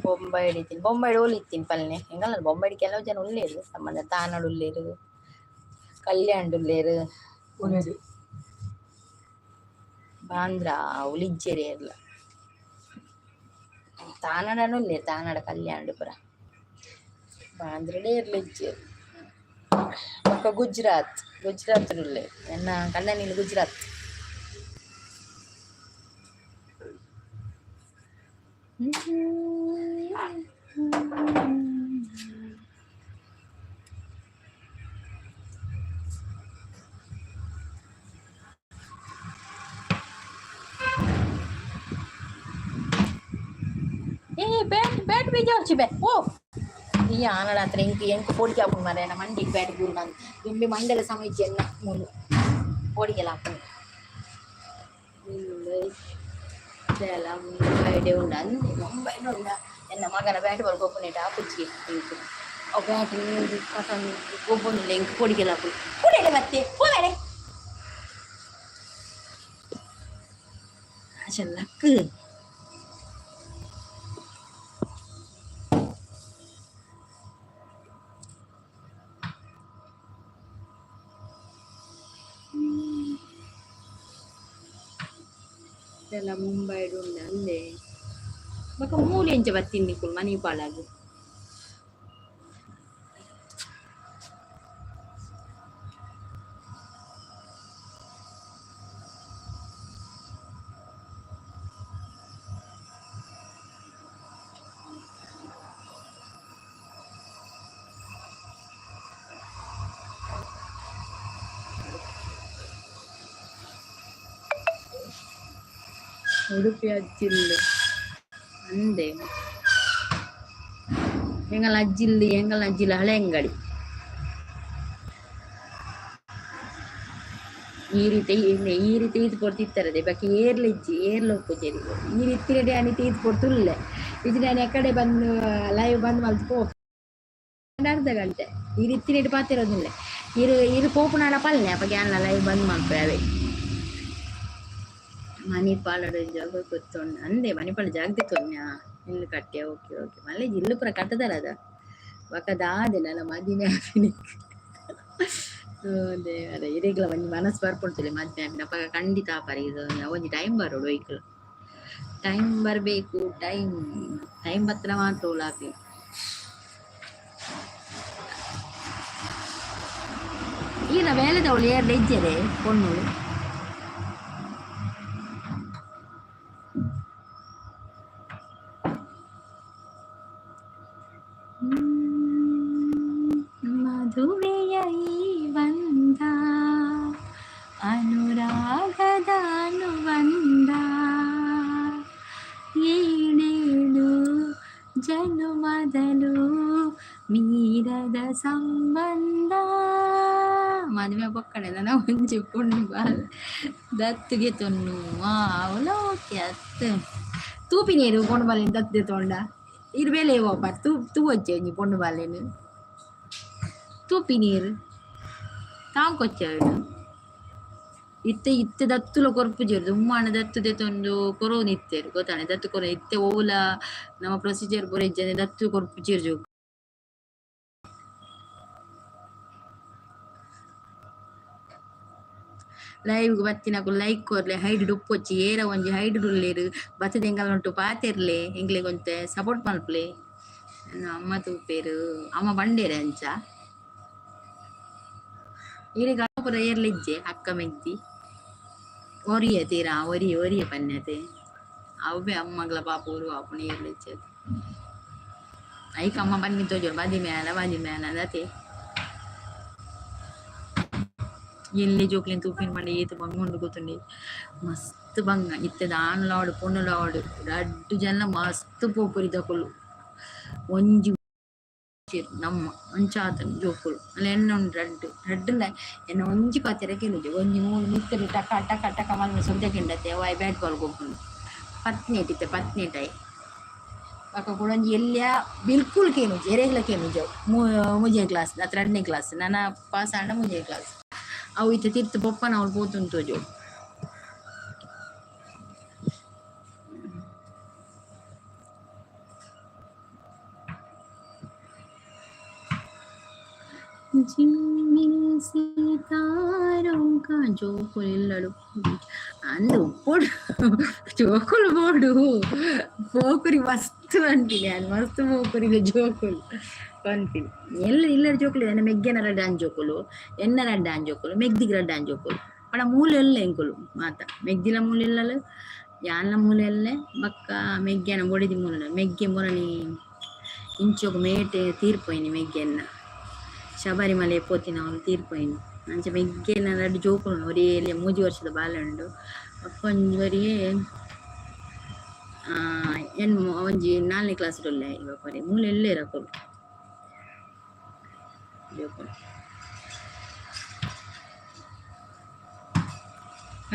ಬೊಂಬಾಡಿ ಓಲಿತ್ತೀನಿ ಪಲ್ಲೆ ಹೆಂಗಲ್ಲ ಬೊಂಬಾಡಿ ಕೆಲವು ಜನ ಉಳ್ಳೇರು ಸಂಬಂಧ ತಾನಾಡು ಉಳ್ಳೇರು ಕಲ್ಯಾಣ್ ಉಳ್ಳೇರು ಬಾಂದ್ರ ಉಳಿಜ್ಜೇರಿ ಎಲ್ಲ ತಾನಾಡನು ಉಳ್ಳೇರು ತಾನಾಡ ಕಲ್ಯಾಣ ಪುರ ಬಾಂದ್ರಡೇ ಇರ್ಲಿಜ್ಜೇರು ಪಕ್ಕ ಗುಜರಾತ್ ಉಳ್ಳೇ ಎನ್ನ ಕಣ್ಣನಿಲ್ ಗುಜರಾತ್ ಬ್ಯಾಟ್ ಬೀಜ ಹಚ್ಚಿಬೆ ಓ ಈ ಆನಡ ಹತ್ರ ಎಂಕು ಪೋಡಿಗೆ ಹಾಕೊಂಡು ಮಾರ ನಮ್ಮ ಮಂಡಿಗೆ ಬ್ಯಾಟ್ ಗೂರು ನಾನು ದುಂಬಿ ಮಂಡಲ ಸಮಯ ಎನ್ನ ಮೂರು ಪೋಡಿಗೆಲ್ಲ ಹಾಕೊಂಡು ಇದೆಲ್ಲ ಮುಂಬೈಡೆ ಉಂಡ ಅಂದೆ ಮುಂಬೈಡೆ ಉಂಡ ಎನ್ನ ಮಗನ ಬ್ಯಾಟ್ ಬಾಲ್ ಗೊಬ್ಬನೇಟ ಹಾಕುಚ್ಚಿ ಅವು ಬ್ಯಾಟ್ ಕಸಂದು ಗೊಬ್ಬನಿಲ್ಲ ಎಂಕು ಪೋಡಿಗೆಲ್ಲ ಹಾಕೊಂಡು ಪುಡೆಲೆ ಮತ್ತೆ ಹೋಗಡೆ ಲಕ್ಕು ಇದೆಲ್ಲ ಮುಂಬೈಡು ಉಂಡ ಅಂದೆ ಬಕ್ಕ ಮೂಲೆ ಎಂಚ ಬತ್ತೀನಿ ಕುಲ್ ಮನಿ ಪಾಲಾಗು ಉಡುಪಿ ಅಜ್ಜಿಲ್ಲು ಅಂದೆ ಎಂಗಲ ಅಜ್ಜಿಲ್ಲ ಹಳೆ ಅಂಗಡಿ ಈ ರೀತಿ ಈದು ಕೊಡ್ತಿತ್ತಾರದೆ ಬಾಕಿ ಏರ್ಲ ಉಪ್ಪುಜೇರಿ ಈ ರೀತಿ ರೆಡಿ ಅನಿತಿ ಇದು ಕೊಡ್ತುಲ್ಲೆ ಇದು ನಾನು ಎಕಡೆ ಬಂದು ಲೈವ್ ಬಂದು ಮಲ್ತು ಅರ್ಧ ಗಂಟೆ ಈ ರೀತಿ ರೆಡಿ ಪಾತಿರೋದಿಲ್ಲ ಇರು ಪೋಪುನಾಡ ಪಲ್ಲೆ ಅಪ್ಪ ಗ್ಯಾನ್ಲ ಲೈವ್ ಬಂದ್ ಮಾಡ್ಬೇವೆ ಮಣಿಪಾಲದ ಜಾಗ ಗೊತ್ತೊಂಡು ಅಂದೆ ಮಣಿಪಾಲ ಜಾಗದೆ ತೊನ್ಯಾ ಇಲ್ಲು ಕಟ್ಟೆ ಓಕೆ ಮళ్ళీ ಇಲ್ಲು ಪುರ ಕಟ್ಟದಾರ ಅದ ಬಕದಾದೆಲ್ಲ ಮದಿಮೆ ಆಪಿನಿಕ್ ಅದೇ ಇರೇಗ್ಲ ಒಂಜಿ ಮನಸ್ಸು ಬರ್ಕೊಡ್ತಿಲ್ಲ ಮದ್ಮೆ ಆಪಿನ ಪಕ್ಕ ಖಂಡಿತ ಆಪಾರ ಇದು ಒಂಜಿ ಟೈಮ್ ಬರೋಡು ಐಕ್ಲು ಟೈಮ್ ಬರಬೇಕು ಟೈಮ್ ಬತ್ತನ ಮಾತ್ರ ಉಳಾಪಿ ಈಗ ವೇಳೆದವಳು ಏರ್ಲ ಇಜ್ಜರೆ ಪೊಣ್ಣುಳು ಮದುವೆಯ ಈ ಬಂದ ಅನುರಾಗದ ಅನುಬಂಧ ಏಳೇಳು ಜನುಮದಲು ಮೀರದ ಸಂಬಂಧ ಮದುವೆ ಪಕ್ಕನೆ ನನ್ನ ಒಂಜಿ ಪುಂಡು ಬಾಲ್ ದತ್ತುಗೆ ತೊನ್ನು ಅವಳ ಓಕೆ ಅತ್ತ ತೂಪಿ ನೀರು ಪೊಂಡು ಬಾಲಿನ ದತ್ತೆ ತೊಂಡ ಇರ್ಬೇಲೆ ಹೋಪ ತೂ వచ్చే ಒಂಜಿ ಪೊಂಡು ಬಾಲೇನು ತೂಪಿ ನೀರು ತಾಂಕೊಚ್ಚೇನು ಇತ್ತೆ ಇತ್ತೆ ದತ್ತುಲ ಕೊರ್ಪು ಜೇರು ಉಮ್ಮಾಣ ದತ್ತು ದೆತೊಂದು ಕೊರೋನ್ ಇತ್ತೇರು ಗೊತ್ತಾನೆ ದತ್ತು ಕೊರ ಇತ್ತೆ ಓಲ ನಮ್ಮ ಪ್ರೊಸೀಜರ್ ಪೂರ ಇಜ್ಜನೆ ದತ್ತು ಕೊರ್ಪು ಚೀರ್ಜು ಲೈವ್ ಬತ್ತಿನಕು ಲೈಕ್ ಕೊರ್ಲೆ ಹೈಡ್ ಡುಪ್ಪೊಚ್ಚಿ ಏರ ಒಂಜಿ ಹೈಡ್ ಡುಲ್ಲೇರು ಬತ್ತದ ಎಂಗಲ್ ಉಂಟು ಪಾತೆರ್ಲೆ ಎಂಗ್ಲೆ ಕೊಂತೆ ಸಪೋರ್ಟ್ ಮಲ್ಪ್ಲೆ ಅಮ್ಮ ತೂಪೇರು ಅಮ್ಮ ಬಂಡೇರೆ ಅಂಚ ಈಗ ಪುರ ಏರ್ಲಿಜ್ಜೆ ಅಕ್ಕ ಮೆಗ್ದಿ ಒರಿಯ ತೀರಾ ಒರಿಯ ಪನ್ಯತೆ ಅವೇ ಅಮ್ಮಗಳ ಪಾಪ ಊರು ಅಪ್ಪನ ಏರ್ಲಿಜ್ಜೆ ಐಕ ಅಮ್ಮ ಬನ್ನಿ ತೋಜೋಡು ಬಾದಿ ಮೇಲ ಅದತೆ ಎಲ್ಲಿ ಜೋಕ್ಲಿನ ತೂಪಿನ ಮಾಡಿ ಏತು ಬಂಗೊಂಡು ಕೂತುಂಡಿ ಮಸ್ತ್ ಬಂಗ ಇತ್ತೆ ದಾನ್ಲಾಡು ಪೊಣ್ಣುಲಾಡು ರಡ್ಡು ಜನ ಮಸ್ತ್ ಪೋಪುರಿ ತಕೊಳ್ಳು ಒಂಜಿ ನಮ್ಮ ಅಂಚಾತನು ಜೋಕುಲು ಅಲ್ಲಿ ಎಣ್ಣೆ ಉಂಡು ರಡ್ಡುಲ್ಲ ಎನ್ನ ಒಂಜಿ ಪಾತೆರ ಕೆಲುಜು ಒಂಜಿ ಮೂರು ಮಿತ್ತರು ಟಕ ಮಲ್ಮ ಸೊಂತೆ ಕಿಂಡತ್ತೆ ವಾಯ್ ಬ್ಯಾಟ್ ಬಾಲ್ ಗೊಬ್ಬುಂಡು ಪತ್ನೇಟಾಯಿ ಅಕ್ಕ ಕೂಡ ಒಂಜಿ ಎಲ್ಲಿಯ ಬಿಲ್ಕುಲ್ ಕೇನುಜು ಎರೆಗ್ಲ ಕೇನುಜು ಮುಜೆ ಕ್ಲಾಸ್ ಅತ್ರ 2ನೇ ಕ್ಲಾಸ್ ನನ್ನ ಪಾಸ್ ಆಂಡ ಮುಜೆ ಕ್ಲಾಸ್ ಅವು ಇತ್ತೆ ತಿರ್ತು ಪೊಪ್ಪನ ಅವಳು ಪೋತುಂಟು ಜೋ జోకులు ఇల్లడు అందు పొడు జోకులు పోడు పోకురి మస్తు అంటిని అది మస్తు పోకురిగా జోకులు పంపి ఇల్లడు జోకులు ఏదైనా మెగ్గెన రడ్డాన్ జోకులు ఎన్న రడ్డాన్ జోకులు మెగ్దికి రడ్డాన్ జోకులు పడ ಮೂಲೆ ಎಲ್ಲೆ ಎಂಕುಲು ಮಾತ ಮೆಗ್ದಿಲ ಮೂಲೆ ಎಲ್ಲಲು ಯಾನ್ಲ ಮೂಲೆ ಎಲ್ಲೆ ಬಕ್ಕ ಮೆಗ್ಗೆನ ಬೊಡಿದಿ ಮೂಲೆ ಮೆಗ್ಗೆ ಮೊರನಿ ಇಂಚೊಕ ಮೇಟೆ ತೀರ್ಪೋಯ್ನಿ ಮೆಗ್ಗೆನ್ನ ಶಬರಿಮಲೆ ಪೋತಿನ ಅವನು ತೀರ್ಪೋಯ್ನು ಅಂಚ ಮೆಗ್ಗೆನ ರಡ್ಡು ಜೋಕುಲು ಒರೇ 3 ವರ್ಷದ ಬಾಲೆ ಉಂಡು ಅಕ್ಕೊಂಜಿ ಒಂಜಿ 4ನೇ ಕ್ಲಾಸ್ ಉಳ್ಳೆ ಇವಾಗ ಕೊರೆ ಮೂಲೆ ಎಲ್ಲೇ ರಕೊಲು ಜೋಕುಲು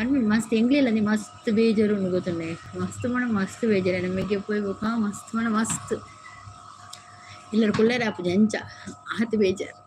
ಅನ್ಮಿ ಮಸ್ತ್ ಎಂಗ್ಲೆಲ್ಲ ಮಸ್ತ್ ಬೇಜಾರು ಉಂಡು ಗೊತ್ತುಂಡೆ ಮಸ್ತ್ ಬೇಜಾರು ನಮಗೆ ಪೋಯ್ಬೇಕು ಮಸ್ತ್ ಇಲ್ಲರ ಕುಳ್ಳೇರ ಆಪುಜಿ ಅಂಚ ಆತು ಬೇಜಾರು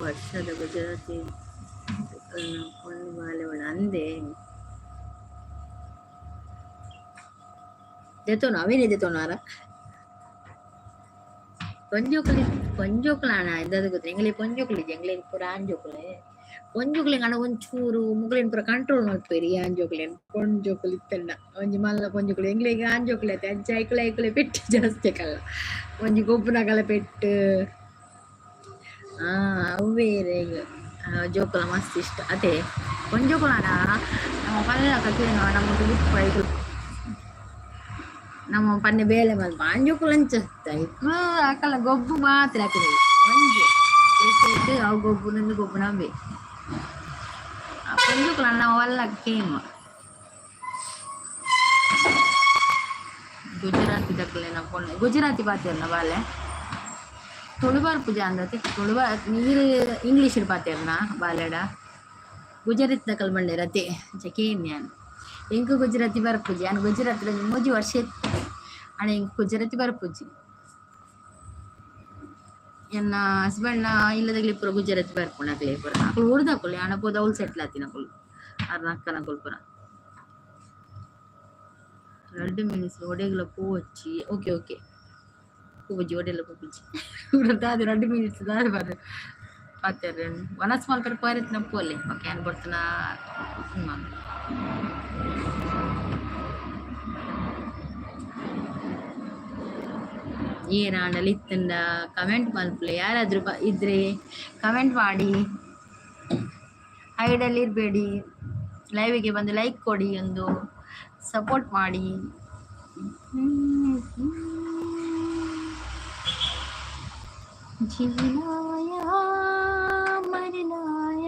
ವರ್ಷದ ಗುಜರಾತಿ ಕೊಂಡು ಬಾಲೆವಳ ಅಂದೆ ದೆತೋನು ಅವೇನೇ ದೆತೋನಾರ ಪೊಂಜೋಕುಲಾಣ ಇದ್ದದ ಗೊತ್ತ ಎಂಗ್ಲೆ ಪೊಂಜೋಕುಲಿಜೆ ಎಂಗ್ಲೆ ಪೂರ ಆಂಜೋಕುಲೆ ಪೊಂಜೋಕುಲಿಗೆ ಅಣ್ಣ ಒಂಚೂರು ಮುಗ್ಲೇನ್ ಪೂರ ಕಂಟ್ರೋಲ್ ಮಾಡ್ಪೇರಿ ಆಂಜೋಕುಲೇನ್ ಪೊಂಜೋಕುಲು ಇತ್ತಣ್ಣ ಒಂಜಿ ಮಲ್ಲ ಪೊಂಜೋಕುಲು ಎಂಗ್ಲೆಗೆ ಆಂಜೋಕುಲೆ ಐತೆ ಅಜ್ಜ ಐಕುಲೆ ಪೆಟ್ಟು ಜಾಸ್ತಿ ಕಲ್ಲ ಒಂಜಿ ಗೊಬ್ಬುನಗಲ ಪೆಟ್ಟು ಅವೇರೆ ಜೋಕುಲ ಮಸ್ತ್ ಇಷ್ಟ ಅದೇ ಪೊಂಜೋಕುಲಾಣ ನಮ್ಮ ಪಲ್ಲೆ ಕಲ್ತಿನ ನಮ್ಮದು ಬಿಟ್ಟು ನಮ್ಮ ಪನ್ನೆ ಬೇಳೆ ಮಲ್ಪ ಅಂಜೋಕುಲು ಅಂಚತ್ತ ಇತ್ತು ಹಾಕಲ್ಲ ಗೊಬ್ಬು ಮಾತ್ರ ಹಾಕಿದೆ ಒಂಜಿ ಅವು ಗೊಬ್ಬು ನಮ್ಮೆ ಪೊಂಜೋಕುಲ ನಾವು ಅಲ್ಲ ಕೇಮ ಗುಜರಾತಿ ದಕ್ಕಲೆ ನಾವು ಪೊಣ್ಣೆ ಗುಜರಾತಿ ಪಾತಿರಲ್ಲ ಬಾಲೆ ತುಳುಬಾರ್ ಪೂಜೆ ಅಂದತಿ ತುಳುಬಾರ್ ನೀರು ಇಂಗ್ಲೀಷ್ ಪಾತೇರ್ನ ಬಾಲೆಡ ಗುಜರಾತಿ ದಕ್ಕಲ್ ಬಂಡೆ ರತೆ ಜಕೇನ್ಯಾನ್ ಎಂಕು ಗುಜರಾತಿ ಬರ್ಪುಜಿ ನಾನು ಗುಜರಾತಿ 3 ವರ್ಷ ಅಣ್ಣ ಎಂಕು ಗುಜರಾತಿ ಬರ್ಪುಜಿ ಎನ್ನ ಹಸ್ಬೆಂಡ್ ಇಲ್ಲದಾಗಲಿ ಪುರ ಗುಜರಾತಿ ಬರ್ಪುಣಾಗ್ಲಿ ಪುರ ಅಕ್ಕಳು ಉರ್ದಾಕೊಳ್ಲಿ ಅಣ್ಣ ಪೋದ ಅವ್ಳು ಸೆಟ್ಲ್ ಆತಿನಕೊಳು ಅರ್ನಕ್ಕನಕೊಳು ಪುರ 2 ಮಿನಿಟ್ಸ್ ಒಡೆಗ್ಲ ಪೂ ಹಚ್ಚಿ ಓಕೆ పూజి ఒడేల పూజి దాది 2 మినిట్స్ దాది బారు పాతేరు వనస్ మాల్ కర్ పారిత్న పోలే ఓకే అన్ బర్తనా ಏನಾಡಲಿ ಇತ್ತಂದ ಕಮೆಂಟ್ ಮಲ್ಪಲೆ ಯಾರಾದರೂ ಇದ್ರೆ ಕಮೆಂಟ್ ಮಾಡಿ. ಹೈಡಲ್ಲಿ ಇರಬೇಡಿ, ಲೈವಿಗೆ ಬಂದು ಲೈಕ್ ಕೊಡಿ, ಒಂದು ಸಪೋರ್ಟ್ ಮಾಡಿ. ಜೀವನಾಯ ಮರಿನಾಯ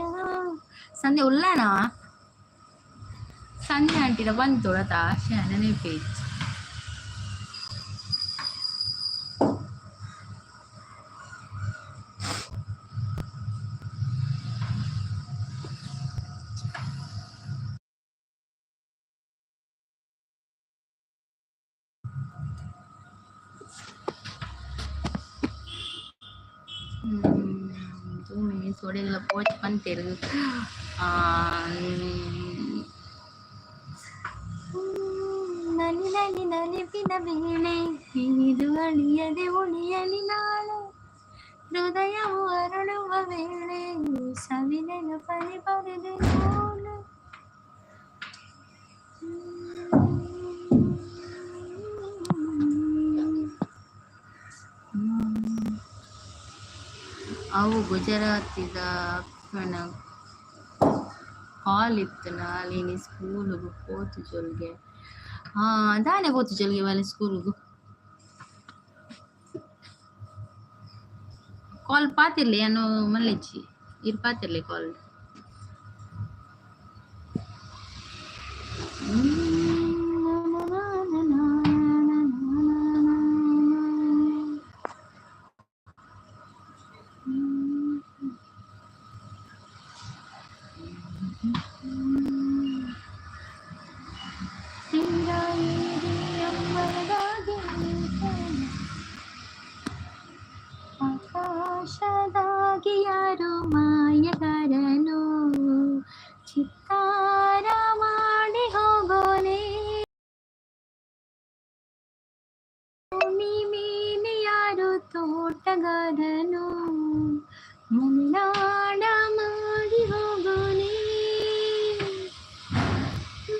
ಸಂಧ್ಯಾ ಉಳ್ಳಾಣ ಸಂಧ್ಯಾ ಆಂಟಿನ ಬಂತು ತಾಶ ನೆನಪೇಜ್ ಸೋಡೆಗಳ ಪೋಚ್ ಬಂತೇರು ನಲಿ ನಲಿ ನಲಿಪಿನ ವೇಳೆ ಇದು ಅಳಿಯದೆ ಉಳಿಯಲಿ ನಾಳೆ ಹೃದಯವು ಅರಳುವ ವೇಳೆ ಸವಿನೆನು ಪರಿ ಬರೆದು ನೋಡು. ಅವು ಗುಜರಾತಿದ ಅಕ್ಕನ ಕಾಲ್ ಇತ್ತು ನಾಲಿನಿ ಸ್ಕೂಲಿಗೂ ಪೋತು ಜೊಲ್ಗೆ ದಾನೆ ಪೋತು ಜೊಲ್ಗೆ ವಾಲೆ ಸ್ಕೂಲಿಗೂ ಕಾಲ್ ಪಾತಿರ್ಲಿ ಅನ್ನು ಮಲ್ಲೆಚ್ಚಿ ಇರ್ ಪಾತಿರ್ಲಿ ಕಾಲ್ ಆಕಾಶದಾಗಿ ಯಾರು ಮಾಯಗಾರನು ಚಿತ್ತಾರ ಮಾಡಿ ಹೋಗೋನೆ ಭೂಮಿ ಮೇಲೆ ಯಾರು ತೋಟಗಾರನು ಮಲೆನಾಡ ಮಾಡಿ ಹೋಗೋನೆ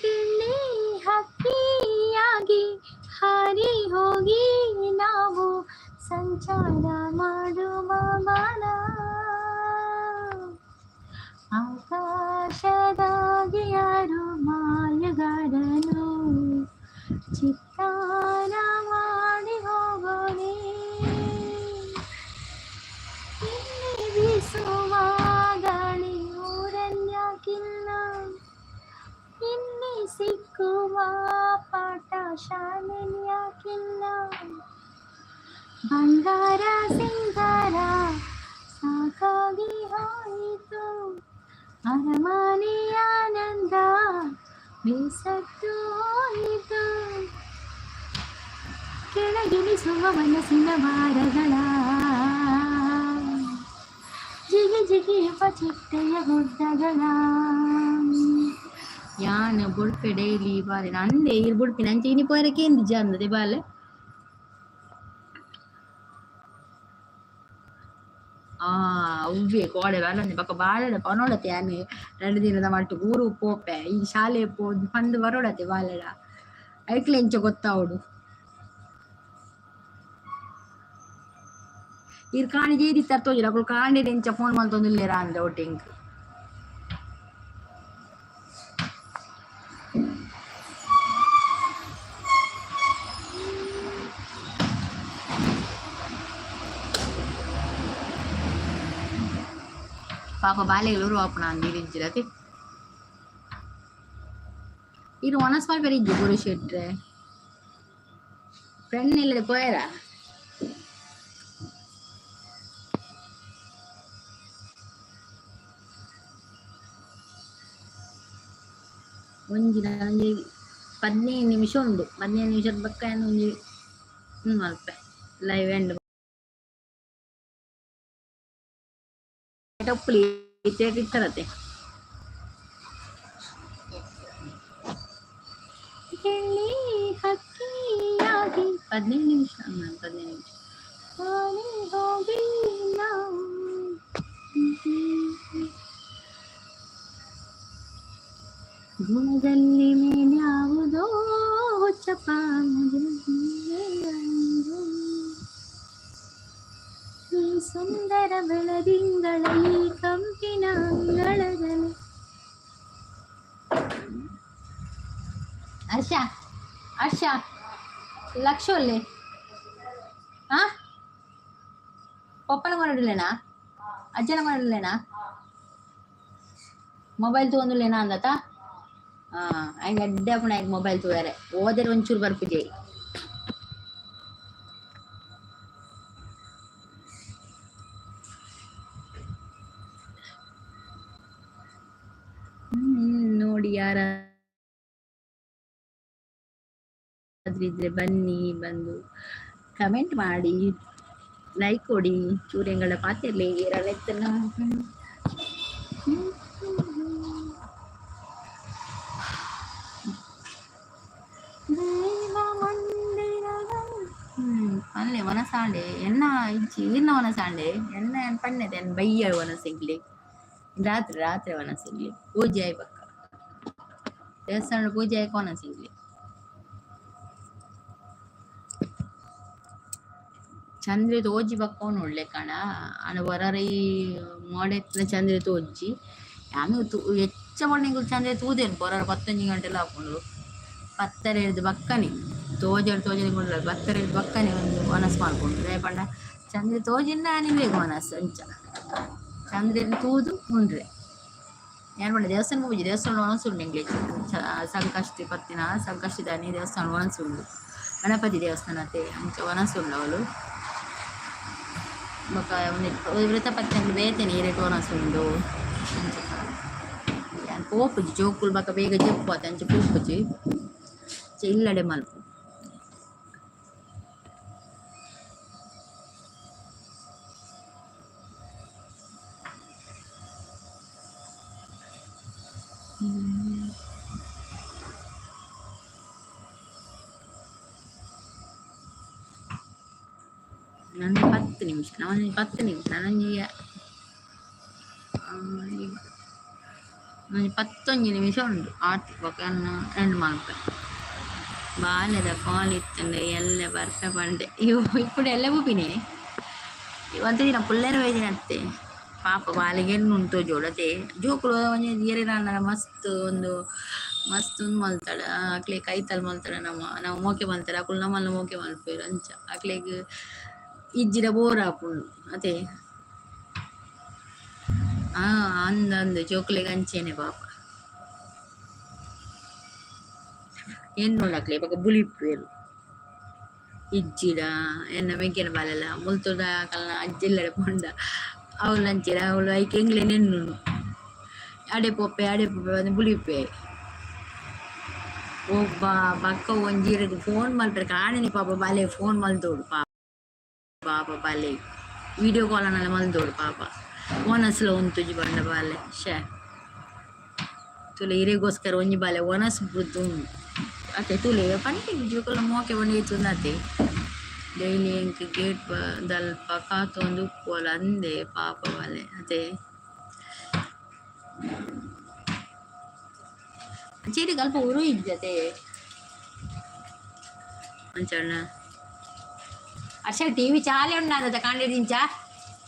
ಬೆಳ್ಳಿ ಹಕ್ಕಿಯಾಗಿ ಹಾರಿ ಹೋಗಿ ನಾವು ಸಂಚಾರ ಮಾಡುವ ಬಾಣ ಆಕಾಶದಾಗಿ ಯಾರು ಮಾಯಗಾರನು ಚಿತ್ತಾರ ಮಾಡಿ ಹೋಗೋನೆ ಇಲ್ಲಿ ಬೀಸುವ ಗಾಳಿ ಊರನ್ಯಾಕಿಲ್ಲ ಇಲ್ಲಿ ಸಿಕ್ಕುವ ಪಾಠ ಶಾಲೆನ್ಯಾಕಿಲ್ಲ ಬಂಗಾರ ಸಿಂಗಾರ ಸಾಕಾಗಿ ಹೋಯಿತು ಅರಮನೆ ಆನಂದ ಬೇಸತ್ತು ಹೋಯಿತು ಕೆಳಗಿಳಿಸುವ ಮನಸ್ಸಿನ ಭಾರಗಳ ಜಿಗಿ ಜಿಗಿಯುವ ಚಿಟ್ಟೆಯ ಗುಡ್ಡಗಳ ಯಾನ ಬುಡ್ಪೆ ಡೈಲಿ ಬಾಲೆ ನಂದೇ ಇರ್ ಬುಡ್ಪಿ ನಂಚೆ ಇನಿ ಪೋರಕ್ಕೆ ಎಂದು ಜಾನದೆ ಬಾಲೆ ಅವ್ವೇ ಕೋಡೆ ಬರೊಂದೆ ಪಕ್ಕ ಬಾಳಡ ಪನೋಡತೆ ಯಾನೆ 2 ದಿನದ ಮಟ್ಟು ಊರು ಪೋಪೆ ಈ ಶಾಲೆ ಪೋದು ಪಂದು ಬರೋಡತೆ ಬಾಲಡ ಐಕ್ಲೆ ಎಂಚ ಗೊತ್ತಾವಡು ಇರ್ ಕಾಣಿ ಜೇದಿ ತರ್ತೋಜಿರ ಅಕುಲು ಕಾಂಡೆ ಎಂಚ ಫೋನ್ ಮಲ್ತೊಂದುಲ್ಲೆರ ಅಂದೆ ಒಟ್ಟಿಂಗ್ ಪಾಪ ಬಾಲೆಗಳು ಆಪಣ ಅಂದಿರಿಜ್ಜಿರತಿ ಇದು ಒನಸ್ವಾಲ್ ಬೆರಿಜ್ಜಿ ಗುರು ಶೆಟ್ರೆ ಫ್ರೆಂಡ್ ಇಲ್ಲದೆ ಪೋಯರ ಒಂಜಿನ 15 ನಿಮಿಷ ಉಂಡು 15 ನಿಮಿಷದ ಬಕ್ಕ ಒಂಜಿ ಮಲ್ಪೆ ಲೈವ್ ಎಂಡ್ ಟೊಪ್ಪಲಿ ಇತ್ತರತೆ ಗಿಳಿ ಹಕ್ಕಿಯಾಗಿ 15 ನಿಮಿಷ 15 ನಿಮಿಷ ಹೋಗಿ ಗುಣದಲ್ಲಿ ಮೇಲ್ಯಾವುದೋ ಹುಚ್ಚಪ್ಪ ಸುಂದರ ಬೆಳದಿಂಗಳ ಈ ಕಂಪಿನ ಅಂಗಳದಲ್ಲಿ. ಹರ್ಷ ಹರ್ಷ లక్షోళ్ళే పప్పల కొనడులేనా అజ్జల కొనడులేనా ಮೊಬೈಲ್ ತೊಗೊಂಡುಲೇನಾ ಅಂದತ ಹಂಗೆ ಅಡ್ಡೆ ಪುಣ ಈಗ ಮೊಬೈಲ್ ತೊಗೊಳ್ಯಾರೆ ಓದರೆ ಒಂಚೂರು ಬರ್ಪುಜೆ ನೋಡಿ ಯಾರಾದ್ರಿದ್ರೆ ಬನ್ನಿ ಬಂದು ಕಮೆಂಟ್ ಮಾಡಿ ಲೈಕ್ ಕೊಡಿ ಚೂರೆಂಗಳ ಪಾತ್ರೆಯಲ್ಲಿ ಏರಲೆತ್ತನ ಅಲ್ಲೇ ವನಸಾಂಡೆ ಎನ್ನ ಇಚ್ಚಿ ಈರ್ನ ವನಸಾಂಡೆ ಎನ್ನ ಪಣ್ಣೆದೆ ಎನ್ ಬಯ್ಯ ವನಸಿಗ್ಲಿ ರಾತ್ರಿ ರಾತ್ರಿ ವನಸಿಗ್ಲಿ ಪೂಜೆ ಆಯ್ ಪಕ್ಕ ದೇವಸ್ಥಾನ ಪೂಜೆ ಆಯ್ಕೆ ವನಸಿಗ್ಲಿ ಚಂದ್ರ ತೋಜಿ ಪಕ್ಕ ನೋಡ್ಲೆ ಕಣ ಅನ ಹೊರರಿ ಮೋಡೆತ್ತಿನ ಚಂದ್ರ ತೋಜಿ ಆಮೇಲೆ ಹೆಚ್ಚ ಮಣ್ಣಿಗೆ ಚಂದ್ರ ತೂದೇನು ಬರೋರು 15 ಗಂಟೆಲ್ಲ ಹಾಕೊಂಡು 10 ಹಿಡಿದು ಬಕ್ಕನೆ ತೋಜಡಿ ಕೊಂಡ್ರೆ 10 ಹಿಡಿದು ಬಕ್ಕನೆ ಒಂದು ವನಸ್ ಮಾಡ್ಕೊಂಡು ರೇಪಂಡ ಚಂದ್ರ ತೋಜಿಂದ ನಿಮಗೆ ವನಸ್ ಅಂಚ ಚಂದ್ರನ ತೂದು ಉಂಡ್ರೆ ಏನು ಮಾಡ ದೇವಸ್ಥಾನ ಪೂಜೆ ದೇವಸ್ಥಾನ ಒಣಸುಂಡು ಎಂಗ್ಲೇಜ್ ಸಂಕಷ್ಟಿ ಪತ್ತಿನ ಸಂಕಷ್ಟಿ ದಾನಿ ದೇವಸ್ಥಾನ ಒಣಸುಂಡು ಗಣಪತಿ ದೇವಸ್ಥಾನ ಅತ್ತೆ ಅಂಚ ಒಣಸುಂಡು ಅವಳು ಬೊಕ್ಕ ವ್ರತ ಪತ್ನಿಗಳು ಬೇತೇನೆ ಏರೇಟು ಒಣಸುಂಡು ಪೋಪುಜಿ ಜೋಕುಲು ಬಕ್ಕ ಬೇಗ ಜಪ್ಪು ಅಂಚೆ ಪೋಪುಜಿ ಇಲ್ಲಡೆ ಮಲ್ಪು ನನಗೆ 10 ನಿಮಿಷ ನನಗೆ 10 ನಿಮಿಷ ನನಗೆ 11 ನಿಮಿಷ ಉಂಟು ಆಟ ಎಂಡ್ ಮಾಡ್ಬೇಕು ಬಾಲ್ಯದ ಕಾಲಿತ್ತಂಡೆ ಎಲ್ಲ ಬರ್ಕ ಬಂಡೆ ఇప్పుడు ಎಲ್ಲ ಬೂಪಿನೇ ಒಂದು ದಿನ ಪುಲ್ಲೇರ ವೇದಿನತ್ತೆ ಪಾಪ ಬಾಲಿಗೆ ಉಂಟು ಜೋಡತೆ ಜೋಕುಲು ಒಂಜಿ ಏರಿನ ಮಸ್ತ್ ಒಂದು ಮಲ್ತಾಳ ಅಕ್ಲೆ ಕೈತಲ್ ಮಲ್ತಾಳ ನಾವು ಮೋಕೆ ಮಲ್ತಾಳೆ ಅಕ್ಕಳು ನಮ್ಮಲ್ಲಿ ಮೋಕೆ ಮಲ್ಪೇರು ಅಂಚ ಅಕ್ಲೆಗ್ ಇಜ್ಜಿರ ಬೋರ್ ಹಾಪುಂಡು ಅದೇ ಅಂದಂದು ಜೋಕುಲೆಗ್ ಅಂಚೇನೆ ಪಾಪ ಏನು ನೋಡಕ್ಲೆ ಇವಾಗ ಬುಲಿಪ್ಪೇರು ಇಜ್ಜಿಡ ಎನ್ನ ಮೆಗ್ಗಿನ ಬಾಲೆಲ್ಲ ಮುಲ್ತುಡ ಕಲ್ನ ಅಜ್ಜಿಲ್ಲಡೆ ಪೊಂಡ ಅವಳು ಅಂಚಿರ ಅವಳು ಐಕೆ ಎಂಗ್ಲೆ ನೆನ್ನು ಅಡೆ ಪೊಪ್ಪೆ ಒಂದು ಬುಲಿಪ್ಪೆ ಒಬ್ಬ ಬಕ್ಕ ಒಂಜೀರಿಗೆ ಫೋನ್ ಮಲ್ಪರೆ ಕಾಣನಿ ಪಾಪ ಬಾಲೆ ಫೋನ್ ಮಲ್ದೋಡು ಪಾಪ ಬಾಲೆ ವಿಡಿಯೋ ಕಾಲನೆಲ್ಲ ಮಲ್ದೋಡು ಪಾಪ ಒನಸ್ಲ ಉಂತುಜಿ ಬಂಡ ಬಾಲೆ ತುಲೆ ಹಿರಿಗೋಸ್ಕರ ಒಂಜಿ ಬಾಲೆ ಒನಸ್ ಬುದ್ದು ಅತ್ತೆ ತುಲೆ ಪಂಟಿ ಜೋಕಲ್ಲ ಮೋಕೆ ಬಂದಿತ್ತು ಅತ್ತೆ ಡೈಲಿ ಎಂಕ್ ಗೇಟ್ ದಲ್ಪ ಕಾತೊಂದು ಉಪ್ಪುವಲ್ಲ ಅಂದೆ ಪಾಪ ಬಾಲೆ ಅದೇ ಚೀಟಿ ಕಲ್ಪ ಉರು ಇದ್ದತೆ ಅಂಚಣ್ಣ ಅರ್ಷ ಟಿವಿ ಚಾಲೆ ಉಂಡ ಕಾಂಡಿದಿಂಚ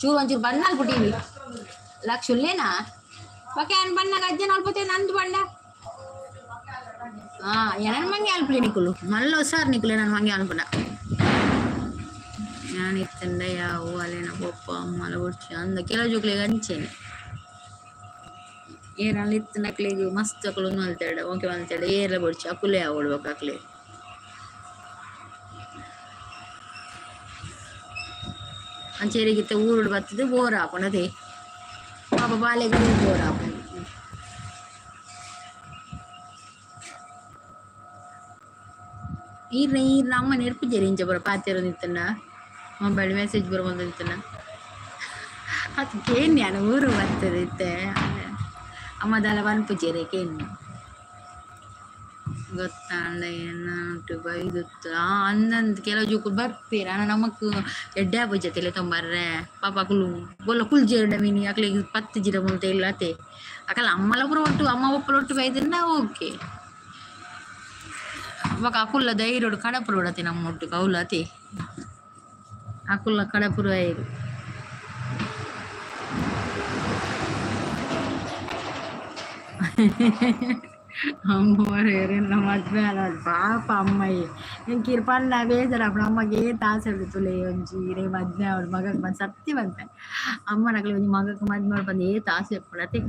ಚೂರು ಒಂಚೂರು ಬಂದಲ್ಪು ಟಿವಿ ಲಕ್ಷುಲ್ಲೇನಾ ಬಕ್ಕೆ ಏನು ಬಣ್ಣಗ ಅಜ್ಜನ ಅಲ್ಪತೆ ನಂದು ಬಂಡ ನಾನು ಮಂಗೆ ಅಲ್ಪಲೆ ನಿಕ್ಕುಲು ಮಲ್ಲ ಸಾರ್ ನಿಕ್ಕುಲೆ ನಾನು ಮಂಗೆ ಅನ್ಪುಡ ನಾನು ಇತ್ತಂಡ ಯಾವ ಅಲ್ಲೇನ ಪಪ್ಪ ಅಮ್ಮಲ ಒಡ್ಚಿ ಅಂದ ಕೆಲವು ಜೋಕ್ಲೆಗೆ ಅಂಚೇನೆ ಏನಲ್ಲಿ ಇತ್ತು ನಕ್ಲಿಗೆ ಮಸ್ತ್ ಅಕ್ಕಳು ಮಲ್ತಾಡ ಓಕೆ ಮಲ್ತಾಡ ಏರ್ಲ ಬಡ್ಚಿ ಅಕ್ಕುಲೆ ಓಡ್ಬೇಕು ಅಕ್ಲೆ ಅಂಚೇರಿಗಿತ್ತ ಊರುಡು ಬರ್ತದೆ ಬೋರ್ ಹಾಕೊಂಡು ಅದೇ ಪಾಪ ಬಾಲೆಗೆ ಬೋರ್ ಹಾಕೊಂಡು ಈರ್ನ ಅಮ್ಮ ನೆರ್ಪುಜೇರಿ ಇಂಚ ಬರೋ ಪಾತ್ರೆ ನಿಂತನ ಮೊಬೈಲ್ ಮೆಸೇಜ್ ಬರೋ ನಿಂತನ ಅದು ಕೇನ್ ನಾನು ಊರು ಬರ್ತದೆ ಇತ್ತೆ ಅಮ್ಮದಲ್ಲ ಬನ್ಪುಜೇರಿ ಕೇನ್ ಗೊತ್ತಾಂಡ ಏನಾಟು ಬೈದುತ್ತು ಅಂದಂದು ಕೆಲವು ಜೋಕುಲು ಬರ್ಪೇರ ನಮಕ್ ಎಡ್ಡೆ ಬುಜ್ಜತೆಲೆ ತೊಂಬರ್ರೆ ಪಾಪ ಅಕ್ಕಲು ಬೋಲ್ಲ ಕುಲ್ಜೇರುಂಡ ಮೀನಿ ಅಕ್ಲಿಗೆ 10 ಜಿರ ಮುಲ್ತ ಇಲ್ಲ ಅತ್ತೆ ಅಕ್ಕಲ್ಲ ಅಮ್ಮಲ ಪುರ ಒಟ್ಟು ಅಮ್ಮ ಒಪ್ಪಲ ಒಟ್ಟು ಬೈದ್ರಿಂದ ಓಕೆ ಅವಾಗ ಅಕುಲ್ಲ ಧೈರ್ಯೋಡು ಕಡಪುರ ಉಡತೆ ನಮ್ಮ ಒಟ್ಟು ಕೌಲ ಅತಿ ಅಕುಲ್ಲ ಕಡಪುರ ಐರು ಅಮ್ಮೋರು ನಮ್ಮ ಮದ್ವೆ ಅಲ್ಲ ಪಾಪ ಅಮ್ಮಯ್ಯ ಎಂಕಿರ್ ಪಂಡ ಬೇಜಾರ ಅಮ್ಮಗೆ ತಾಸೆ ತುಲೆ ಒಂಜಿ ರೇ ಮದ್ವೆ ಅವಳು ಮಗಕ್ಕೆ ಬಂದು ಸತ್ಯ ಬಂತೆ ಅಮ್ಮ ನಗಲಿ ಒಂಜಿ ಮಗಕ್ಕೆ ಮದ್ವೆ ಮಾಡಿ ಬಂದು ತಾಸೆ ಪಡತೆ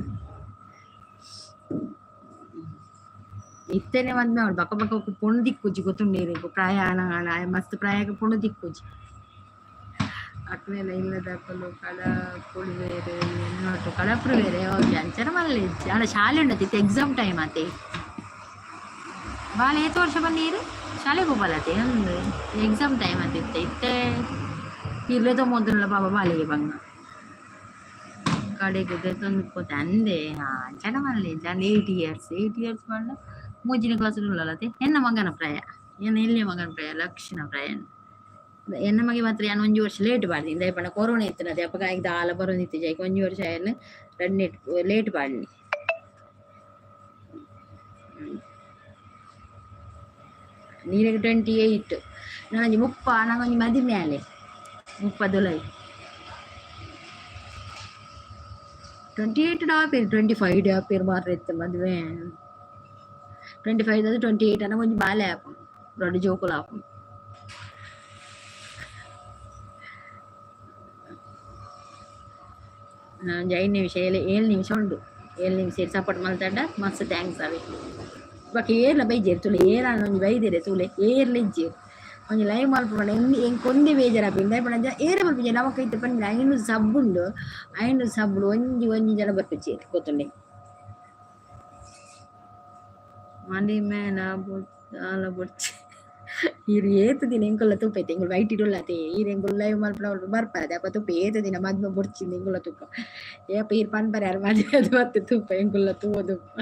ಇತ್ತೇನೆ ಮದ್ವೆ ಅವಳು ಬಕ್ಕ ಬಕ್ಕ ಪೊಣ್ಣು ದಿಕ್ಕುಜಿ ಗೊತ್ತುಂಡೇರಿ ಪ್ರಯಾಣ ಮಸ್ತ್ ಪ್ರಯಾಗ ಪೊಣ್ಣು ದಿಕ್ಕುಜಿ ಅಕ್ಲೆಲ್ಲ ಇಲ್ಲದಕ್ಕಲು ಕಳ ಪುಳಿವೇರೆ ಎನ್ನೋಟು ಕಳಪುರು ಬೇರೆ ಓಕೆ ಅಂಚನ ಮಲ್ಲೆಜ್ಜಿ ಆಡ ಶಾಲೆ ಉಂಡತಿ ಎಕ್ಸಾಮ್ ಟೈಮ್ ಆತೆ ಬಾಳ ಏತು ವರ್ಷ ಬಂದೀರು ಶಾಲೆಗೆ ಹೋಗಲತ್ತೆ ಅಂದ್ರೆ ಎಕ್ಸಾಮ್ ಟೈಮ್ ಆತಿತ್ತೆ ಇತ್ತೆ ಇರ್ಲೇದೋ ಮೊದಲ ಬಾಬಾ ಬಾಲಿಗೆ ಬಂಗ ಕಡೆಗೆ ತಂದುಕೋತೆ ಅಂದೆ ಅಂಚನ ಮಲ್ಲೆಜ್ಜಿ ಅಂದ್ 8 years ಬಂಡ ಮೂಜಿನ ಕ್ಲಾಸ್ ಉಳ್ಳಲತ್ತೆ ಎನ್ನ ಮಗನ ಪ್ರಾಯ ಎನ್ನ ಎಲ್ಲಿಯ ಮಗನ ಪ್ರಾಯ ಲಕ್ಷಣ ಪ್ರಾಯ ಎನ್ನ ಮಗೆ ಮಾತ್ರ ನಾನು 1 ವರ್ಷ ಲೇಟ್ ಬಾಡ್ದಿ ದಯಪಂಡ ಕೊರೋನಾ ಇತ್ತು ಅದೇ ಅಪ್ಪ ಆಯ್ತು ಆಲ ಬರೋದಿತ್ತು ಜೈಕ್ 1 ವರ್ಷ ಏನು ರನ್ನೆಟ್ ಲೇಟ್ ಬಾಡ್ಲಿ ನೀರಿಗೆ 28 ನನಗೆ ನಂಗೊಂದು ಮದಿ ಮೇಲೆ 30 28 ಡಾಪೇರು 25 ಡಾಪೇರು ಮಾತ್ರ ಇತ್ತು ಮದುವೆ 25 28 ಅನ್ನ ಒಂದು ಬಾಲೆ ಹಾಕು ದೊಡ್ಡ ಜೋಕುಲು ಹಾಕು ನಾನು 5 ನಿಮಿಷ 7 ನಿಮಿಷ ಉಂಟು 7 ನಿಮಿಷ ಸೇರಿ ಸಪೋರ್ಟ್ ಮಾಡ್ತಾಡ ಮಸ್ತ್ ಥ್ಯಾಂಕ್ಸ್ ಅವೆ ಬಾಕಿ ಏರ್ಲ ಬೈಜೇರು ತುಲೆ ಏರ ಒಂಜಿ ಬೈದೇರೆ ತುಲೆ ಏರ್ಲ ಇಜ್ಜೇರು ಒಂಜಿ ಲೈವ್ ಮಲ್ಪಡ ಹೆಂಗೆ ಕೊಂದೆ ಬೇಜಾರಾಪಿಂದ ಪಣ ಏರ ಮಲ್ಪಿಜೆ ನಮಕ್ ಐತೆ ಪಂಡ ಐನೂರು ಸಬ್ಬುಂಡು 500 ಸಬ್ಬುಡು ಒಂಜಿ ಜನ ಬರ್ಪಿಚ್ಚೇರು ಗೊತ್ತುಂಡೆ ಮಂಡಿ ಮೇಲ ಆಲ ಬೊಚ್ಚಿ ಇರು ಏತು ದಿನ ಎಂಕೊಲ್ಲ ತುಪ್ಪೈತೆ ಎಂಗಳು ವೈಟ್ ಇಡುಲ್ಲತೆ ಈರು ಎಂಗಳು ಲೈವ್ ಮಲ್ಪಡ ಬರ್ಪಾರದೆ ಅಪ್ಪ ತುಪ್ಪ ಏತು ದಿನ ಮದ್ಮೆ ಬೊಡ್ಚಿಂದ ಎಂಗುಲ್ಲ ತುಪ್ಪ ಏಪ ಈರು ಪನ್ಪರೆ ಯಾರು ಮದ್ವೆ ಅದು ಮತ್ತೆ ತುಪ್ಪ ಎಂಗುಲ್ಲ ತೂವ ತುಪ್ಪ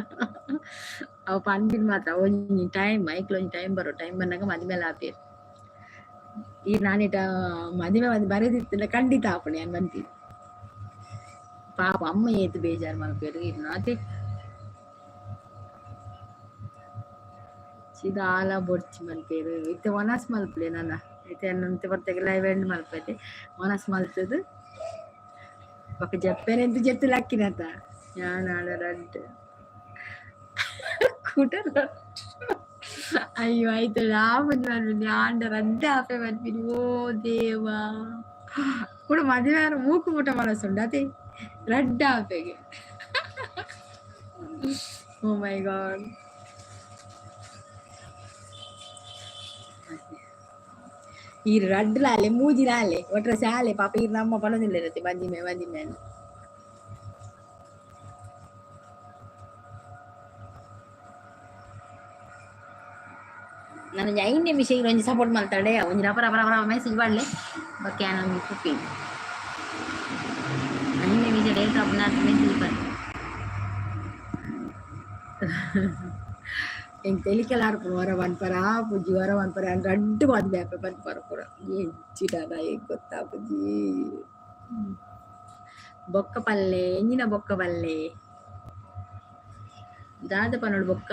ಅವು ಪನ್ಪಿನ ಮಾತ್ರ ಒಂಜಿ ಟೈಮ್ ಐಕ್ಲು ಒಂಜಿ ಟೈಮ್ ಬರೋ ಟೈಮ್ ಬಂದಾಗ ಮದ್ಮೇಲೆ ಆಪೇರು ಈಗ ನಾನಿಟ ಮದುವೆ ಒಂದು ಬರೆದಿತ್ತಿಲ್ಲ ಖಂಡಿತ ಆಪಣೆ ನಾನು ಬಂತೀನಿ ಪಾಪ ಅಮ್ಮ ಏತು ಬೇಜಾರು ಮಲ್ಪೇರು ಇನ್ನು ಅದೇ ಇದು ಆಲ ಬೊಡ್ಚಿ ಮಲ್ಪೇರು ಇತ್ತೆ ಒನಸ್ ಮಲ್ಪಲೆ ನನ್ನ ಇತ್ತೆ ಅನ್ನಂತೆ ಬರ್ತಾಗ ಲೈವ್ ಎಂಡ್ ಮಲ್ಪೈತೆ ಒನಸ್ ಮಲ್ತದು ಪಕ್ಕ ಜಪ್ಪೇನೆಂತ ಜತ್ತಿಲ್ಲ ಅಕ್ಕಿನತ ನಾನು ಆಡ ರಡ್ಡು ಕೂಟ ಅಯ್ಯೋ ಆಯ್ತು ಆಪದ್ ಮಾಡ್ಬಿಡಿ ಆಂಡ ರಡ್ಡೆ ಆಪೆ ಮಾಡ್ಬಿಡಿ ಓ ದೇವಾ ಕೂಡ ಮದುವೆ ಮೂಕು ಮುಟ ಮನಸ್ಸುಂಡು ಅದೇ ರಡ್ಡ ಆಪೆಗೆ ಓ ಮೈ ಗಾಡ್ ಈ ರಡ್ಡಲಾಲೆ ಮೂಜಿಲಾಲೆ ಒಟ್ರ ಶಾಲೆ ಪಾಪ ಈ ನಮ್ಮ ಪಣದಿಲ್ಲ ಇರತ್ತೆ ಮದಿಮೆ ನಾನು 5 ನಿಮಿಷ ಒಂಜಿ ಸಪೋರ್ಟ್ ಮಾಡ್ತಾಳೆ ಒಂಜಿ ರಪರ ಮೆಸೇಜ್ ಮಾಡ್ಲೆ ಬಕ್ಕೆ ನಾನು ಕುಪ್ಪಿ 5 ನಿಮಿಷ ಡೇಟ್ ಅಪ್ನ ಮೆಸೇಜ್ ಬಂದು ಎಂಗ್ ತೆಲಿಕೆಲ್ಲ ಆಡ್ಕೊಂಡು ಹೊರ ಬನ್ಪರ ಪುಜ್ಜಿ ಹೊರ ಬನ್ಪರ ರಡ್ಡು ಮದ್ವೆ ಆಪೆ ಬನ್ಪರ ಪೂರ ಹೆಚ್ಚಿಡಾರ ಹೇಗೆ ಗೊತ್ತಾ ಪುಜ್ಜಿ ಬೊಕ್ಕ ಪಲ್ಲೆ ಎಂಜಿನ ಬೊಕ್ಕ ಪಲ್ಲೆ ದಾದ ಪನ್ನೋಡು ಬೊಕ್ಕ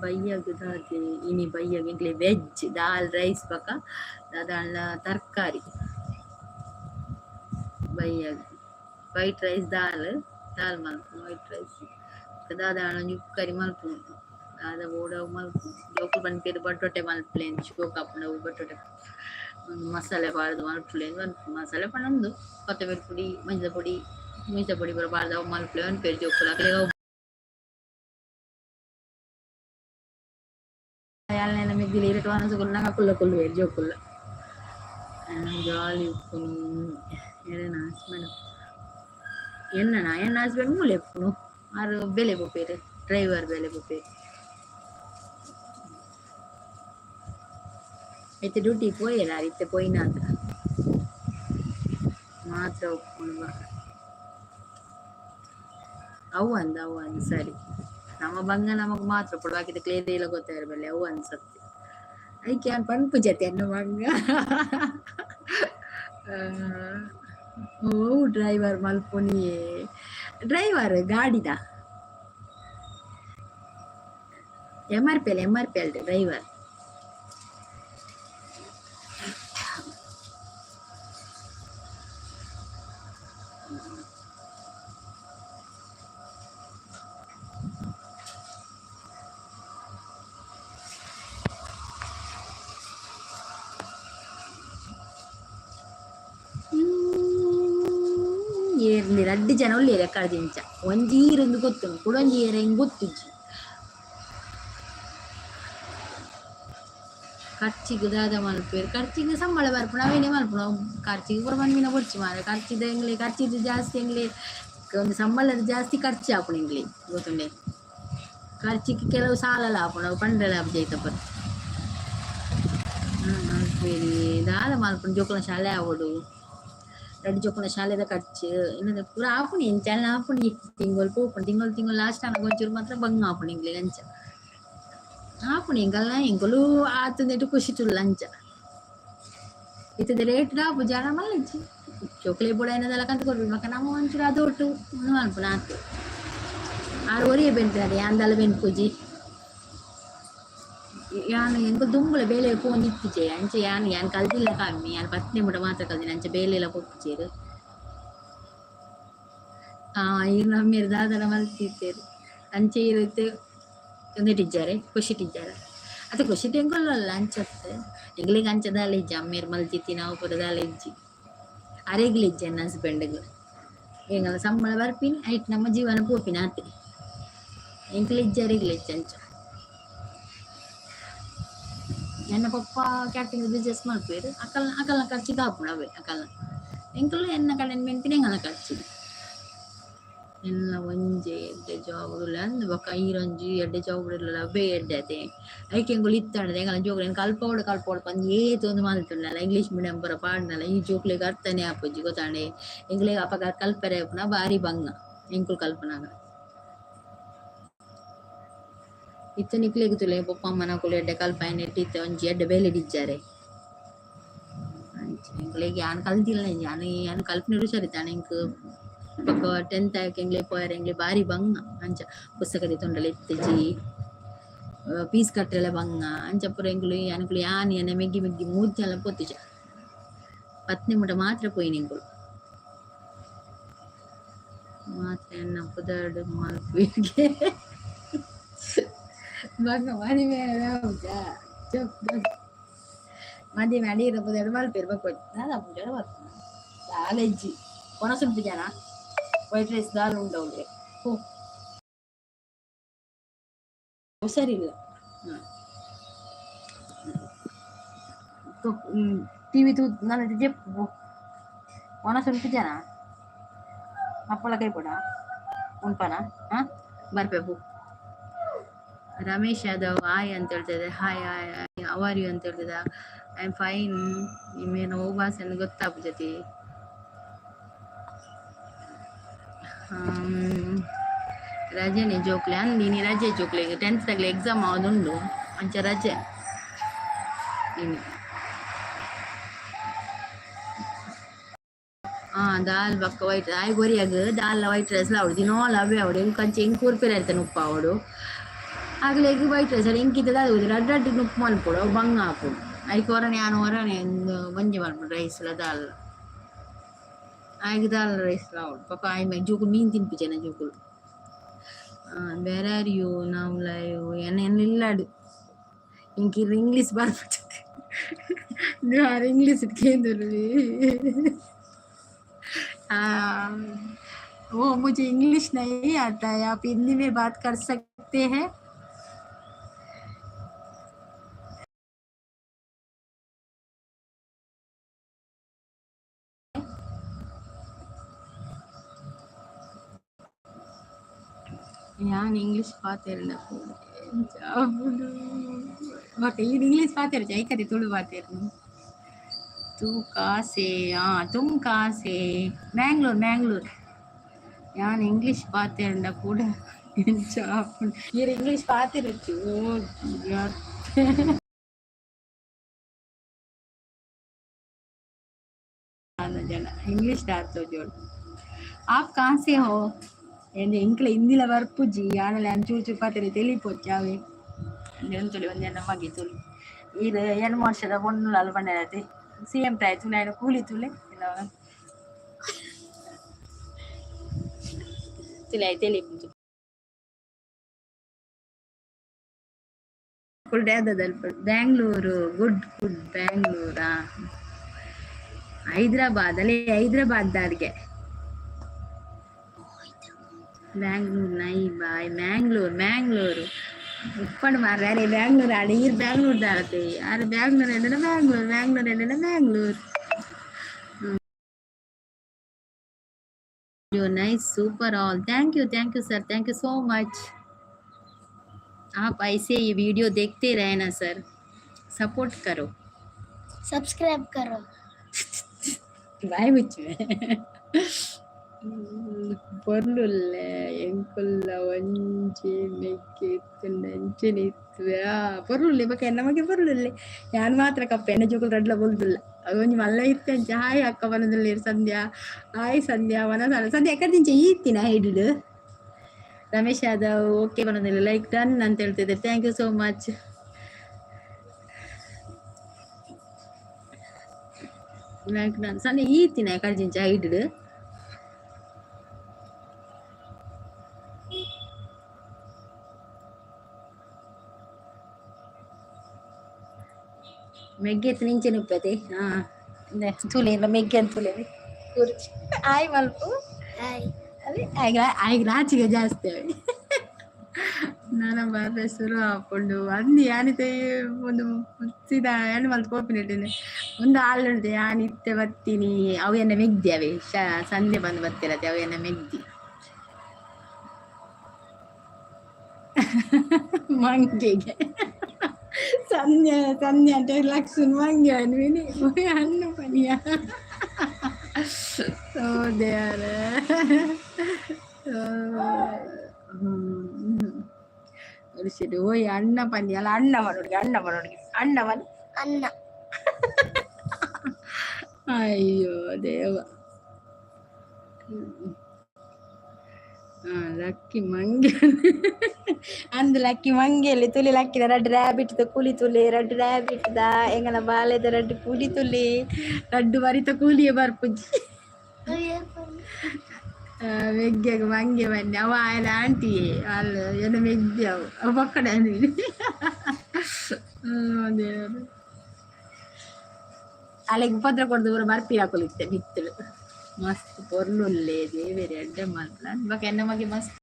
ಬಯ್ಯಗ್ ದಾದೆ ಇನಿ ಬಯ್ಯಗ್ ಇಂಕ್ಲೆ ವೆಜ್ ದಾಲ್ ರೈಸ್ ಬಕ ದಾದಾಂಡ್ಲ ತರ್ಕಾರಿ ಬಯ್ಯಗ್ ವೈಟ್ ರೈಸ್ ದಾಲ್ ಮಲ್ಪು ವೈಟ್ ರೈಸ್ ದಾದಾಂಡ್ಲ ಒಂಜಿ ಉಪ್ಪುಕರಿ ಮಲ್ಪು ದಾದ ಓಡವ್ ಮಲ್ಪು ಜೋಕುಲು ಬನ್ಪೇರು ಬಟೊಟೆ ಮಲ್ಪುಲೆನ್ ಶೋಕ್ ಹಾಪುಂಡವು ಬಟೊಟೆ ಮಸಾಲೆ ಬಾರ್ದು ಮಲ್ಪುಲೆನ್ ಮಲ್ಪು ಮಸಾಲೆ ಪಂಡೊಂದು ಕೊತ್ತಂಬರಿ ಪುಡಿ ಮಂಜದ ಪುಡಿ ಮೀಸ ಪುಡಿ ಬರ ಬಾರ್ದು ಅವು ಮಲ್ಪುಲೆ ಅನ್ಪೇರು ಜೋಕುಲು ಅಕ್ಲೆಗ್ ಯಾಲನೆಲ್ಲ ಮೆಗ್ಗಿಲಿ ಇರಟು ಅನಸುಗಳು ನಂಗೆ ಕುಲ್ಲ ವೇರು ಜೋಕುಲ್ಲ ಜಾಲಿ ಉಪ್ಪುನು ಎನ್ನ ಹಸ್ಬೆಂಡ್ ಎನ್ನ ಹಸ್ಬೆಂಡ್ ಮೂಲೆ ಉಪ್ಪುನು ಆರು ಬೆಲೆ ಬೊಪ್ಪೇರು ಡ್ರೈವರ್ ಬೆಲೆ ಬೊಪ್ಪೇರು ಐತೆ ಡ್ಯೂಟಿ ಪೋಯಲ್ಲ ಇತ್ತೆ ಪೋಯಿನ ಮಾತ್ರ ಒಪ್ಕೊಂಡು ಅವು ಅಂದ ಸರಿ ನಮ್ಮ ಬಂಗ ನಮಗ್ ಮಾತ್ರ ಕೊಡುವಾಕಿದ ಕ್ಲೇದೇ ಇಲ್ಲ ಗೊತ್ತಾಗಿರ್ಬಲ್ಲೆ ಅವು ಅನ್ಸತ್ತೆ ಐಕೆ ಅನ್ ಪನ್ಪು ಜತೆ ಅನ್ನ ಬಂಗ ಓ ಡ್ರೈವರ್ ಮಲ್ಪುನಿಯೇ ಡ್ರೈವರ್ ಗಾಡಿದ MRP ಅಲ್ರಿ ಡ್ರೈವರ್ ಏರ್ಲಿ ರಡ್ಡು ಜನ ಒಳ್ಳೆ ಲೆಕ್ಕ ದಿಂಚ ಒಂಜೀರೊಂದು ಗೊತ್ತು ಕುಡೊಂಜೀರ ಹಿಂಗೆ ಗೊತ್ತಿಜ್ಜಿ ಖರ್ಚಿಗೆ ದಾದ ಮಲ್ಪೇರು ಖರ್ಚಿಗೆ ಸಂಬಳ ಬರ್ಪುಣ ಅವೇನೇ ಮಲ್ಪುಣ ಖರ್ಚಿಗೆ ಕೂಡ ಮಣ್ಣಿನ ಬೊಡ್ಚಿ ಮಾರ ಖರ್ಚಿದ ಎಂಗ್ಲಿ ಖರ್ಚಿದ್ದು ಜಾಸ್ತಿ ಎಂಗ್ಲಿ ಒಂದು ಸಂಬಳದ ಜಾಸ್ತಿ ಖರ್ಚು ಆಪುಣ ಎಂಗ್ಲಿ ಗೊತ್ತುಂಡೆ ಖರ್ಚಿಗೆ ಕೆಲವು ಸಾಲಲ್ಲ ಆಪುಣ ಪಂಡ್ರೆಲ್ಲ ಜೈತಪ್ಪ ಮಲ್ಪೇರಿ ದಾದ ಮಲ್ಪುಣ ಜೋಕುಲ ಶಾಲೆ ಆವಡು ரெண்டு ஜோக்கன ಶಾಲೆದ ಖರ್ಚು ಇನ್ನೊಂದು ಪೂರ ಆಪುಣಿ ಎಂಚಾಲ ಆಪುಣಿ ತಿಂಗಳು ಪೋಪುಣಿ ತಿಂಗಳು ಲಾಸ್ಟ್ ಅನ್ನ ಗೊಂಚೂರು ಮಾತ್ರ ಬಂಗ ಆಪುಣಿ ಇಂಗ್ಲಿ ಲಂಚ ಆಪುಣಿ ಇಂಗಲ್ಲ ಇಂಗಲು ಆತಂದೇಟು ಖುಷಿ ತುಳು ಲಂಚ ಇತ್ತದ ರೇಟ್ ರಾಪು ಜನ ಮಲ್ಲಂಚಿ ಚೋಕ್ಲೆ ಬುಡ ಏನದಲ್ಲ ಕಂತ ಕೊಡ್ಬಿಡು ಮಕ್ಕ ನಮ್ಮ ಒಂಚೂರು ಅದು ಒಟ್ಟು ಅನ್ಪುಣ ಆತು ಆರು ಒರಿಯ ಬೆಂತಾರೆ ಯಾಂದಲ್ಲ ಬೆನ್ಪುಜಿ ಯಾನು ಎಂಕ ದುಂಬುಳ ಬೇಲೆ ಪೋನ್ ಇಪ್ಪಿಚೆ ಅಂಚೆ ಯಾನ್ ಕಲ್ತಿಲ್ಲ ಕಮ್ಮಿ ಯಾನ್ 10 ಮುಟ ಮಾತ್ರ ಕಲ್ತಿನ ಅಂಚೆ ಬೇಲೆಲ್ಲ ಪೊಪ್ಪಿಚೇರು ಈಗ ನಮ್ಮೇರು ದಾದನ ಮಲ್ತಿರ್ತೇರು ಅಂಚೆ ಇರುತ್ತೆ ಒಂದಿಟ್ಟಿದ್ದಾರೆ ಖುಷಿ ಟಿಜ್ಜಾರ ಅದು ಖುಷಿ ತೆಂಗೊಲ್ಲಲ್ಲ ಅಂಚತ್ತೆ ಎಂಗ್ಲಿಗೆ ಅಂಚದಾಲ ಇಜ್ಜಿ ಅಮ್ಮೇರು ಮಲ್ತಿತ್ತಿ ನಾವು ಪುರದಾಲ ಇಜ್ಜಿ ಅರೆಗ್ಲಿಜ್ಜಿ ನನ್ನ ಹಸ್ಬೆಂಡ್ಗೆ ಎಂಗಲ್ಲ ಸಂಬಳ ಬರ್ಪಿನಿ ಐಟ್ ನಮ್ಮ ಜೀವನ ಪೋಪಿನ ಆತೆ ಎಂಕ್ಲಿಜ್ಜಿ ಅರೆಗ್ಲಿಜ್ಜಿ ಅಂಚ ಎನ್ನ ಪಪ್ಪ ಕ್ಯಾಟ್ರಿಂಗ್ ಬಿಸ್ನೆಸ್ ಮಾಡ್ಪೇರು ಅಕಲ್ನ ಖರ್ಚಿಗೆ ಹಾಪುಣ ಅವೇ ಅಕಲ್ನ ಎಂಕಲ್ಲು ಎನ್ನ ಕಡೆನ್ ಮೆಂತಿನ ಎಂಗಲ್ಲ ಖರ್ಚು ಎಲ್ಲ ಒಂಜೆ ಎಡ್ಡೆ ಜಾಬುಲ್ಲ ಅಂದ್ ಬೊಕ್ಕ ಈರೊಂಜಿ ಎಡ್ಡೆ ಜಾಬುಲ್ಲ ಬೇ ಎಡ್ಡೆ ಐಕೆ ಎಂಗುಲು ಇತ್ತಾಂಡದೆ ಎಂಗಲ್ಲ ಜೋಕ್ಲೆ ಕಲ್ಪೋಡು ಪಂದ್ ಏತೊಂದು ಮಾಲ್ತುಂಡಲ್ಲ ಇಂಗ್ಲೀಷ್ ಮೀಡಿಯಂ ಪೂರ ಪಾಡ್ನಲ್ಲ ಈ ಜೋಕ್ಲೆಗ್ ಅರ್ಥನೇ ಆಪುಜಿ ಗೊತ್ತಾಂಡೆ ಎಂಗ್ಲೆಗ್ ಅಪಗ ಕಲ್ಪರೆ ಆಪುನ ಬಾರಿ ಬಂಗ ಎಂಕುಲು ಕಲ್ಪನಾಗ ಇತ್ತ ನಿಕ್ಲೆಗ್ ತುಲೆ ಪಪ್ಪ ಅಮ್ಮನ ಕುಲು ಎಡ್ಡೆ ಕಲ್ಪಾಯನ ಇಟ್ಟಿತ್ತೆ ಒಂಜಿ ಎಡ್ಡೆ ಬೇಲೆ ಡಿಜ್ಜಾರೆ ಎಂಗ್ಲೆಗ್ ಯಾನ್ ಕಲ್ತಿಲ್ಲ ಯಾನ್ ಕಲ್ಪನೆ ಸರಿತಾನೆ ಎಂಕ್ ಪಕ್ಕ 10th ಆಯಕ್ಕೆ ಎಂಗ್ಲೆ ಪೋಯರ್ ಎಂಗ್ಲೆ ಬಾರಿ ಬಂಗ ಅಂಚ ಪುಸ್ತಕದ ತೊಂಡಲ ಎತ್ತಜಿ ಪೀಸ್ ಕಟ್ಟೆಲ್ಲ ಬಂಗ ಅಂಚ ಪುರ ಎಂಗ್ಲು ಅನ್ಕುಲು ಯಾನ್ ಎನ್ನ ಮೆಗ್ಗಿ ಮೂರ್ಜೆಲ್ಲ ಪೊತ್ತಿಜ 10 ಮುಟ ಮಾತ್ರ ಪೋಯಿನ ಎಂಕುಲು ಮಾತ್ರ ಎನ್ನ ಪುದಾಡು ಮಲ್ಪಿಗೆ ಬಂಗ ಮದುವೆ ಮದುವೆ ಅಡಿಯಿರ ಪುದಾಡು ಮಲ್ಪೇರು ಬಕ್ಕೋಯ್ತು ನಾನು ಪುಜಾಡ ಬರ್ತೀನಿ ಕಾಲೇಜಿ ಕೊನಸುಂಟು ಜನ ವೈಟ್ ರೈಸ್ ದಾಲ್ ಉಂಡವ್ರೆ ಹುಷಾರಿಲ್ಲ ಟಿವಿ ತೂ ನನ್ನ ಜೆಪ್ಪು ಕೊನಸುಂಟು ಜನ ಅಪ್ಪಳ ಕೈ ಪುಡ ಉಂಪನ ಬರ್ಬೇಕು ರಮೇಶ್ ಯಾದವ್ ಹಾಯ್ ಅಂತ ಹೇಳ್ತಿದ್ದೆ ಹಾಯ್ ಅವರ್ ಯು ಅಂತ ಹೇಳ್ತಿದ್ದ ಐ ಆಮ್ ಫೈನ್ ನಿಮ್ಮೇನು ಹೋಗ್ಬಾಸ್ ಅಂತ ಗೊತ್ತಾಪ ಜೊತೆ ರಜೆನೆ ಜೋಕ್ಲೆ ಅಂದಿನಿ ರಜೆ ಜೋಕ್ಲೆಗೆ 10th ತಗಲೆ ಎಕ್ಸಾಮ್ ಆದುಂಡು ಅಂಚ ರಜೆ ದಾಲ್ ಬಕ್ಕ ವೈಟ್ ಆಯ್ ಗೊರಿಯಾಗ ದಾಲ್ ವೈಟ್ ರೈಸ್ ಅವಡು ದಿನೋಲ್ ಅವೇ ಅವಡು ಎಂಕಂಚೆ ಎಂಕ್ ಕೂರ್ಪೇರ ಇರ್ತಾನೆ ಉಪ್ಪ ಅವಡು ಆಗ್ಲೇಗೆ ವೈಟ್ ರೈಸ್ ಅದು ಎಂಕಿದ್ದದ ಅದು ರಡ್ಡು ಉಪ್ಪು ಮಲ್ಪೊಡು ಅವು ಬಂಗ ಹಾಪುಡು ಅದಕ್ಕೆ ಹೊರನೆ ಒಂದು ಮಂಜೆ ಮಾಡ್ಬಿಡು ರೈಸ್ಲ ದಾಲ್ ಆಯ್ಕೆ ದಾಲ್ ರೈಸ್ಲ ಅವಡು ಪಾಪ ಆಯ್ ಮ್ಯಾಗ ಜೋಕುಲು ಮೀನು ತಿನ್ಪಿಚೇನ ಜೋಕುಲು ಬೇರೆ ಯಾರು ನಾವು ಲೈವ್ ಎನ್ನಿಲ್ಲಾಡು ಇಂಕಿರ್ ಇಂಗ್ಲೀಷ್ ಬರ್ಬಿಟ್ಟು ಯಾರು इंग्लिश केंद्री वो मुझे इंग्लिश नहीं आता है आप हिंदी में बात कर सकते हैं यान इंग्लिश पाते रहना ओके ये इंग्लिश पाते रह जाए कदे थोड़ी बातें रहना तू कहाँ से तुम कहाँ से मैंगलोर यान इंग्लिश पाते रहना पूरा ये इंग्लिश पाते रहती ओ यार जन इंग्लिश डालते जोड़ आप कहाँ से हो इंकल हिंदी वर्पुजी आने चूचू पाते तेलिपोचावे तुली मगी तुली ಇದು 2 ವರ್ಷದ ಪೊಣ್ಣು ಅಲ್ಪಣ್ಣೆ ಸೇಮ್ ಪ್ರಾಯ ತುಲೆ ಕೂಲಿ ತುಲೆ Tulai telefon. Bangalore, good Bangalore. Hyderabad, ಅಲ್ಲಿ ಹೈದರಾಬಾದ್ ದಾರ್ಗೆ ಬ್ಯಾಂಗ್ಳೂರ್ ನೈ ಬಾಯ್ ಮ್ಯಾಂಗ್ಳೂರು ಉಪ್ಪಂಡು ಮಾರ್ರೆ ಬ್ಯಾಂಗ್ಳೂರ್ ಆಡಿ ಈರ್ ಬ್ಯಾಂಗ್ಳೂರ್ ದಾಳತೆ ಯಾರು ಬ್ಯಾಂಗ್ಳೂರ್ ಎಲ್ಲ Bangalore nice super all thank you sir thank you so much आप ऐसे ये वीडियो देखते रहना सर सपोर्ट करो सब्सक्राइब करो बाय मुझे பொருளுள்ள ಎಂಕುಲ್ಲ ಒಂಜಿ பொருள் ಇವಾಗ ನಮಗೆ பொருளுಲ್ಲ ಯಾನ್ ಮಾತ್ರ ಕಪ್ಪ ಎಣ್ಣೆ ಜೋಕುಲು ರಡ್ಲ ಬೊಲ್ದುಲ್ಲ ಒಂಜಿ ಮಲ್ಲ ಇತ್ತಂಚ ಹಾಯ್ ಅಕ್ಕ ಬನದಲ್ಲಿ ಸಂಧ್ಯಾ ಹಾಯ್ ಸಂಧ್ಯಾ ವನಸಾಲ ಸಂಧ್ಯಾ ಎಕ್ಕದಿಂಚ ಈತ್ತಿನ ಹಿಡಿದು ರಮೇಶ್ ಯಾದವ್ ಓಕೆ ಬನದಲ್ಲಿ ಲೈಕ್ ಡನ್ ಅಂತ ಹೇಳ್ತಿದ್ದೆ thank you so much like done Sandhya ಈತ್ತಿನ ಎಕ್ಕದಿಂಚ ಹಿಡಿದು ಮೆಗ್ಗೆತ್ತು ನಿಂಚೆ ನುಪ್ಪದೆ ತುಲೆ ಮೆಗ್ಗೆ ಅಂತ ತುಲೆ ಕುರ್ಚಿ ಆಯ್ ಮಲ್ಪು ಅದೇ ಆಯ್ಗ ರಾಚಿಗೆ ಜಾಸ್ತಿ ಅವೆ ನಾನು ಬಾರ್ರೆ ಶುರು ಹಾಕೊಂಡು ಅಂದು ಯಾನಿತೆ ಒಂದು ಮುಚ್ಚಿದ ಹೆಣ್ಣು ಮಲ್ತು ಕೋಪಿನಿಟ್ಟಿನಿ ಒಂದು ಹಾಲು ಹಿಡಿದೆ ಯಾನಿತ್ತೆ ಬರ್ತೀನಿ ಅವು ಎನ್ನ ಮೆಗ್ದಿ ಅವೆ ಸಂಧ್ಯೆ ಬಂದು ಬರ್ತಿರತ್ತೆ ಅವು ಎನ್ನ ಮೆಗ್ದಿ ಮಂಗೆಗೆ ಸಂಧ್ಯಾ అంటే లక్ష్మణ్ మంగి అని విని అన్న పనియా సో దే ఆర్ ಶರಿ ಓಯ್ ಅಣ್ಣ ಪನ್ನಿ ಅಲ್ಲ ಅಣ್ಣ ಮಾಡೋಡಿಗೆ ಅಣ್ಣ ಅಯ್ಯೋ ದೇವ ಲಕ್ಕಿ ಮಂಗೆ ಅಂದು ಲಕ್ಕಿ ಮಂಗೆಯಲ್ಲಿ ತುಲಿ ಲಕ್ಕಿನ ರಡ್ಡು ರ್ಯಾಬಿಟ್ ಕೂಲಿ ತುಲಿ ರಡ್ಡು ರ್ಯಾಬಿಟ್ ದ ಎಂಗನ ಬಾಲೆದ ರಡ್ಡು ಕೂಲಿ ತುಲಿ ರಡ್ಡು ಬರಿತ ಕೂಲಿಯೇ ಬರ್ಪುಜಿ ಮೆಗ್ಗೆಗೆ ಮಂಗೆ ಬನ್ನಿ ಅವ ಆಯ್ನ ಆಂಟಿ ಅಲ್ಲಿ ಏನು ಮೆಗ್ದಿ ಅವು ಪಕ್ಕಡೆ ಅಂದ್ವಿ ದೇವರು ಅಲ್ಲಿಗೆ ಉಪದ್ರ ಕೊಡ್ದು ಊರು ಬರ್ಪಿ ಹಾಕೊಲಿತ್ತೆ ಬಿತ್ತಲು ಮಸ್ತ್ ಪೊರ್ಲುಲ್ಲೆ ದೇವೇರಿ ಅಡ್ಡೆ ಮಾತ್ರ ಇವಾಗ ಎನ್ನ ಮಗೆ ಮಸ್ತ್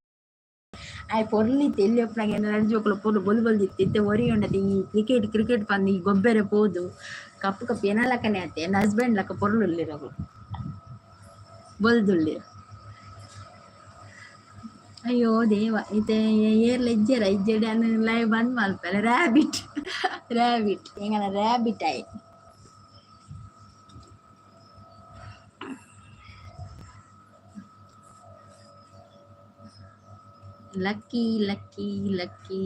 ಆಯ್ ಪೊರ್ಲಿತ್ತೆ ಎಲ್ಲಿ ಒಪ್ಪನಾಗ ಎನ್ನ ನಡ್ಜೋಕ್ಲು ಪೊರ್ಲು ಬೊಲ್ದಿತ್ತಿತ್ತೆ ಒರಿ ಉಂಡತಿ ಈ ಕ್ರಿಕೆಟ್ ಪಂದು ಈ ಗೊಬ್ಬರ ಪೋದು ಕಪ್ಪು ಏನ ಲಕ್ಕನೆ ಆತೆ ಎನ್ನ ಹಸ್ಬೆಂಡ್ ಲಕ್ಕ ಪೊರ್ಲುಲ್ಲಿರವು ಬೊಲ್ದುಳ್ಳಿರ ಅಯ್ಯೋ ದೇವ ಇತ್ತೆ ಏರ್ಲ ಇಜ್ಜೆಡೆ ಅನ್ನ ಲೈವ್ ಬಂದ್ ಮಲ್ಪಲ್ಲ ರ್ಯಾಬಿಟ್ ಎಂಗನ ರ್ಯಾಬಿಟ್ ಆಯ್ ಲಕ್ಕಿ ಲಕ್ಕಿ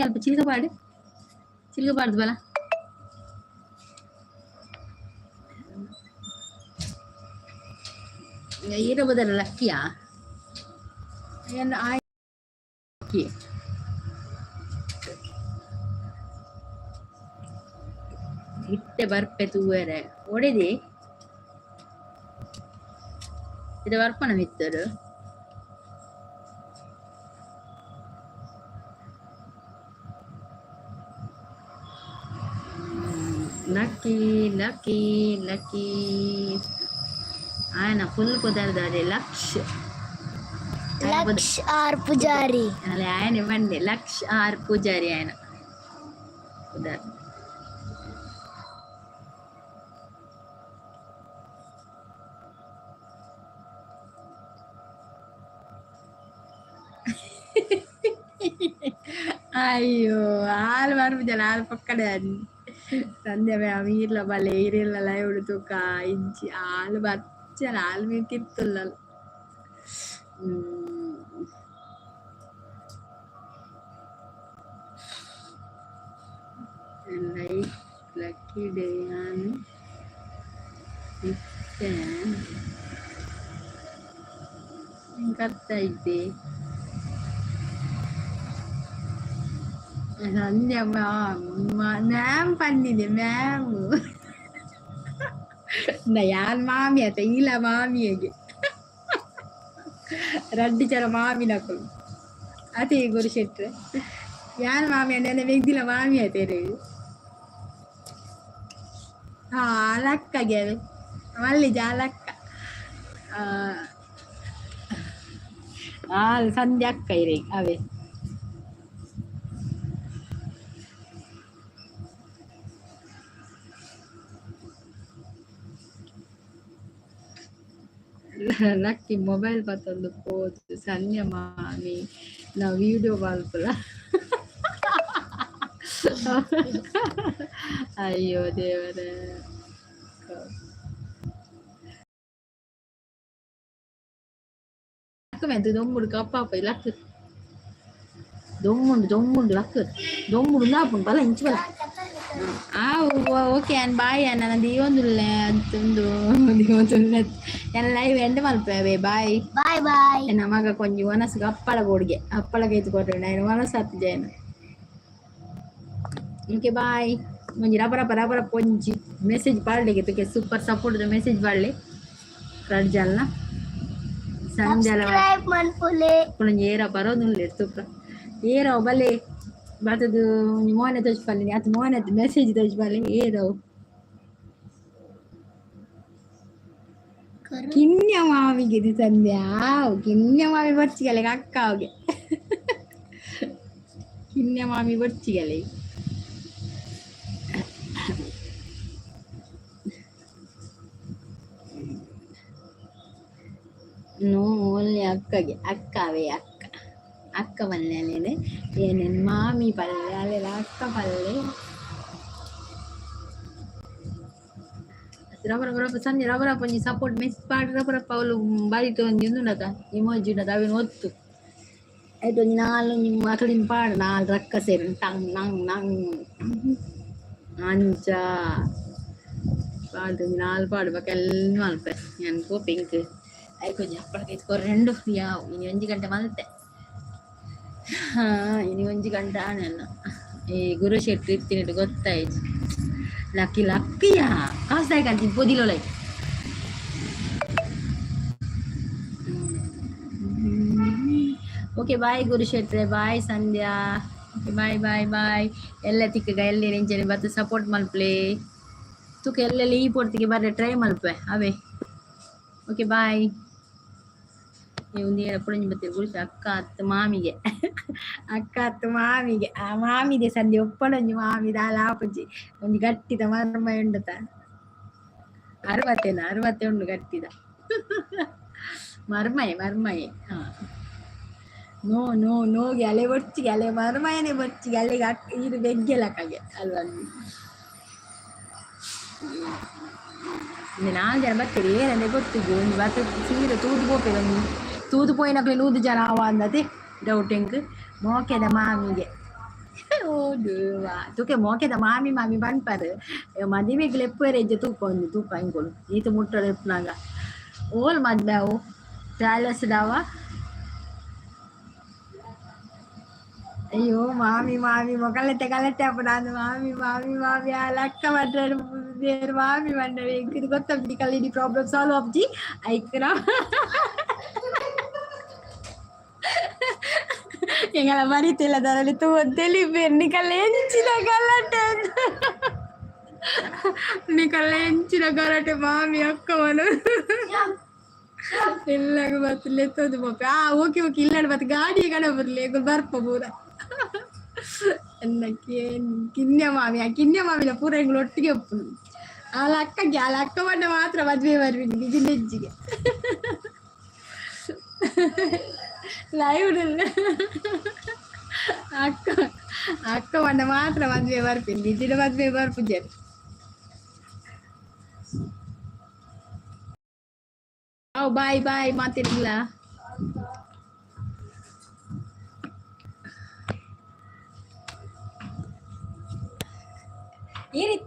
ಅಲ್ಪ ಚಿಲ್ಕಪಾಡು ಬಲ ಇರಬಹುದಲ್ಲ ಲಕ್ಕಿಯ ಆಯ್ಕೆ ಇಟ್ಟೆ ಬರ್ಪೆ ತೂವರೆ ಒಡೆದಿ ಇದು ಬರ್ಪಣ ಮಿತ್ತರು ಲಕ್ಕಿ ఆయన ఫుల్ కుదరదు లక్ష్ ఆర్ పూజారి ఆయన ఇవ్వండి లక్ష్ ఆర్ పూజారి ఆయన కుదరదు అయ్యో ఆలు మరపుజాలి ఆలు పక్కడే సంధ్య వీర్ల బలే ఈరిళ్ళ ఉడుతుక ఇంచి ఆలు బచ్చాలి ఆలు మీద కిత్తుళ్ళు లక్కీ డే అని ಕರ್ತ ಐತಿ ಸಂಧ್ಯಾ ಮ್ಯಾಮ್ ಬಂದಿದೆ ಮ್ಯಾಮ್ ಯಾನ್ ಮಾಮಿ ಆತ ಇಲ್ಲ ಮಾಮಿಯಗೆ ರಡ್ಡಿ ಚರ ಮಾಮಿ ನಕಲು ಅದೇ ಗುರು ಶೆಟ್ರೆ ಯಾನ್ ಮಾಮಿ ನೆನೆ ಬೆಗ್ದಿಲ್ಲ ಮಾಮಿ ಆತೇರಿ ಹಾ ಅಲಕ್ಕಗೆ ಮಲ್ಲಿ ಜಾಲಕ್ಕ ಸಂಧ್ಯಾ ಅಕ್ಕ ಇರಿ ಅವೇ ಲಕ್ಕಿ ಮೊಬೈಲ್ ಬತ್ತೊಂದು ಪೋದು ಸಂಧ್ಯಾ ಮಾಮಿ ನಾವು ವಿಡಿಯೋ ಬಾಲ್ಪುಲ ಅಯ್ಯೋ ದೇವರ ಮೆಂತು ದೊಂಬುಡು ಕಪ್ಪಾಪ ಲಕ್ ದೊಂಬುಂಡು ಲಕ್ ದೊಂಬುಡು ನಾಪುಂಡು ಬಲ ಇಂಚು ಬಲ ಓಕೆ ಅನ್ ಬಾಯ್ ಅನ್ನ ದಿವೊಂದುಲ್ಲೆ ಅಂತಂದು ದಿವೊಂದುಲ್ಲೆ ಎಲ್ಲ ಲೈವ್ ಎಂಡ್ ಮಲ್ಪೇವೆ ಬಾಯ್ ಬಾಯ್ ಬಾಯ್ ಎನ್ನ ಮಗ ಕೊಂಜಿ ಒನಸ್ಗೆ ಅಪ್ಪಳ ಬೋಡ್ಗೆ ಅಪ್ಪಳ ಕೈತು ಕೊಟ್ರೆ ನಾನು ಒನಸ್ ಹತ್ತು ಜನ ಓಕೆ ಬಾಯ್ ಒಂಜಿ ರಬರ ಪೊಂಜಿ ಮೆಸೇಜ್ ಪಾಡ್ಲಿಗೆ ತುಕೆ ಸೂಪರ್ ಸಪೋರ್ಟ್ ಮೆಸೇಜ್ ಪಾಡ್ಲಿ ರಡ್ಜಲ್ನ ಸಂಜಲ ಒಂಜಿ ಏರ ಬರೋದುಲ್ಲೆ ಸೂಪರ್ ಏರವು ಬಲೆ ಬರ್ತದು ಮೋನೆ ತೋಜ್ಪಲ್ಲಿ ಅದು ಮೋನೆ ಮೆಸೇಜ್ ತೋಜ್ಪಲ್ಲಿ ಏರವು ಕಿನ್ಯ ಮಾವಿಗೆ ಇದು ಸಂಧ್ಯಾ ಕಿನ್ಯ ಮಾವಿ ಬರ್ಚಿಗಲೆ ಅಕ್ಕ ಅವಗೆ ಕಿನ್ಯ ಮಾವಿ ಬರ್ಚಿಗಲೆ ನೋ ಓನ್ಲಿ ಅಕ್ಕಗೆ ಅಕ್ಕವೇ ಅಕ್ಕ ಪಲ್ಲೆ ಅಲ್ಲೇನೆ ಏನೇನು ಮಾಮಿ ಪಲ್ಲೆ ಅಲ್ಲೆಲ್ಲ ಅಕ್ಕ ಪಲ್ಲೆ ರಬರಪ್ಪ ಸಂಜೆ ರಬರಪ್ಪ ಒಂಜಿ ಸಪೋರ್ಟ್ ಮೆಸೇಜ್ ಪಾಡಿ ರಬರಪ್ಪ ಅವಳು ಬಾರಿತು ಒಂಜಿ ಉಂದುಂಡತ ಇಮೋಜಿ ಉಂಡತ ಅವೇನು ಒತ್ತು ಆಯ್ತು ಒಂಜಿ ನಾಲ್ ಮಕ್ಕಳಿನ ಪಾಡು ನಾಲ್ ರಕ್ಕ ಸೇರಿ ಟಂಗ್ ನಂಗ್ ನಂಗ್ ಅಂಚ ಪಾಡು ನಾಲ್ ಪಾಡು ಬಕೆಲ್ಲ ಮಲ್ಪೆ ನೆನ್ಪು ಪಿಂಕ್ ಆಯ್ತು ಕೊಂಚ ಹಪ್ಪಳಕ್ಕೆ ಇಟ್ಕೊರೆಂಡು ಯಾವ ಇನ್ನು 1 ಗಂಟೆ ಮಲ್ತೆ ಇನ್ನು 1 ಗಂಟೆ ಆನೆಲ್ಲ ಈ ಗುರು ಶೆಟ್ಟಿ ಇರ್ತೀನಿ ಗೊತ್ತಾಯ್ತು ಲಕ್ಕಿಯಾ ಕಾಸ್ದಾಯ ಕಂತಿ ಪೊದಿಲೋಲೈ ಓಕೆ ಬಾಯ್ ಗುರು ಶೆಟ್ರೆ ಬಾಯ್ ಸಂಧ್ಯಾ ಓಕೆ ಬಾಯ್ ಎಲ್ಲ ತಿಕ್ಕಗ ಎಲ್ಲಿ ನೆಂಚನೆ ಬತ್ತು ಸಪೋರ್ಟ್ ಮಲ್ಪ್ಲೆ ತುಕ ಎಲ್ಲೆಲ್ಲ ಈ ಪೊರ್ತಿಗೆ ಬರ್ರೆ ಟ್ರೈ ಮಲ್ಪೆ ಅವೇ ಓಕೆ ಬಾಯ್ ಒಂದು ಪುಳಂಜಿ ಬತ್ತೀರಿ ಗುರುಸಿ ಅಕ್ಕ ಹತ್ತು ಮಾಮಿಗೆ ಆ ಮಾಮಿದೆ ಸಂಧ್ಯೆ ಒಪ್ಪಣೊಂಜಿ ಮಾಮಿದ ಲಾಪುಜಿ ಒಂದು ಗಟ್ಟಿದ ಮರ್ಮ ಉಂಡುತ್ತ 60 ಉಂಡು ಗಟ್ಟಿದ ಮರ್ಮಯೆ ಹಾ ನೋಗಿ ಅಲೆ ಬೊಚ್ಚಿಗೆ ಅಲೆ ಮರ್ಮಯನೆ ಬೊಚ್ಚಿಗೆ ಅಲೆಗೆ ಇದು ಬೆಗ್ಗೆಲಕ್ಕಾಗೆ ಅಲ್ವಾ ನಾಲ್ಕು ಜನ ಬರ್ತೀರಿ ಏನಂದ್ರೆ ಗೊತ್ತಿದ್ದು ಒಂದು ಬತ್ತ ಸೀರೆ ತೂದು ಪೋಯಿನಕ್ಲೆ 100 ಜನ ಅವ ಅಂದತೆ ಡೌಟಿಂಗ್ ಮೋಕೆದ ಮಾಮಿಗೆ ಓದುವಾ ತುಕೆ ಮೋಕೆದ ಮಾಮಿ ಬನ್ಪರು ಮದುವೆಗೆ ಎಪ್ಪುವರೆಜ್ಜೆ ತೂಕ ಹಿಂಗಳು ಈತ ಮುಟ್ಟಲು ಎಪ್ಪನಾಗ ಓಲ್ ಮದ್ವೆ ಅವು ಚಾಲಸ್ದಾವ ಅಯ್ಯೋ ಮಾಮಿ ಮೊಕಲೆತ್ತೆ ಅಪ್ಪ ನಾನು ಮಾಮಿ ಆ ಲಕ್ಕ ಮಾಡ್ರೆ ದೇವ್ರ ಮಾಮಿ ಬಂದರೆ ಇದು ಗೊತ್ತಾಗ್ತಿ ಕಲ್ಲಿಡಿ ಪ್ರಾಬ್ಲಮ್ ಸಾಲ್ವ್ ಆಪ್ಜಿ ಐಕ್ರ ಎಂಗಲ ಮರಿತಿಲ್ಲ ಅದರಲ್ಲಿ ತಿಳಿಬೇ ನಿಕಲ್ಲ ಹೆಂಚಿನ ಗಲಾಟೆ ಮಾಮಿ ಅಕ್ಕವನು ಎಲ್ಲಗ ಬತ್ತು ಲೆತ್ತೋದು ಪಾಪ ಓಕೆ ಇಲ್ಲ ಮತ್ತೆ ಗಾಡಿ ಕಣ ಬರ್ಲಿ ಬರ್ಪ ಪೂರ ಕಿನ್ಯ ಮಾವಿನ ಪೂರ ಹೆಂಗಳು ಒಟ್ಟಿಗೆ ಒಪ್ಪು ಆ ಅಕ್ಕ ಬಣ್ಣ ಮಾತ್ರ ಮದ್ವೆ ಬರ್ಬೇಕು ನಿಜಿಗೆ ಲೈವ್ ಅಕ್ಕ ಬಣ್ಣ ಮಾತ್ರ ಮದ್ವೆ ಬರ್ತೀನಿ ನಿಜಿನ ಮದ್ವೆ ಬರ್ಪುಜೆ ಬಾಯ್ ಮಾತಿರ್ಲಿಲ್ಲ ಈ ರೀತಿ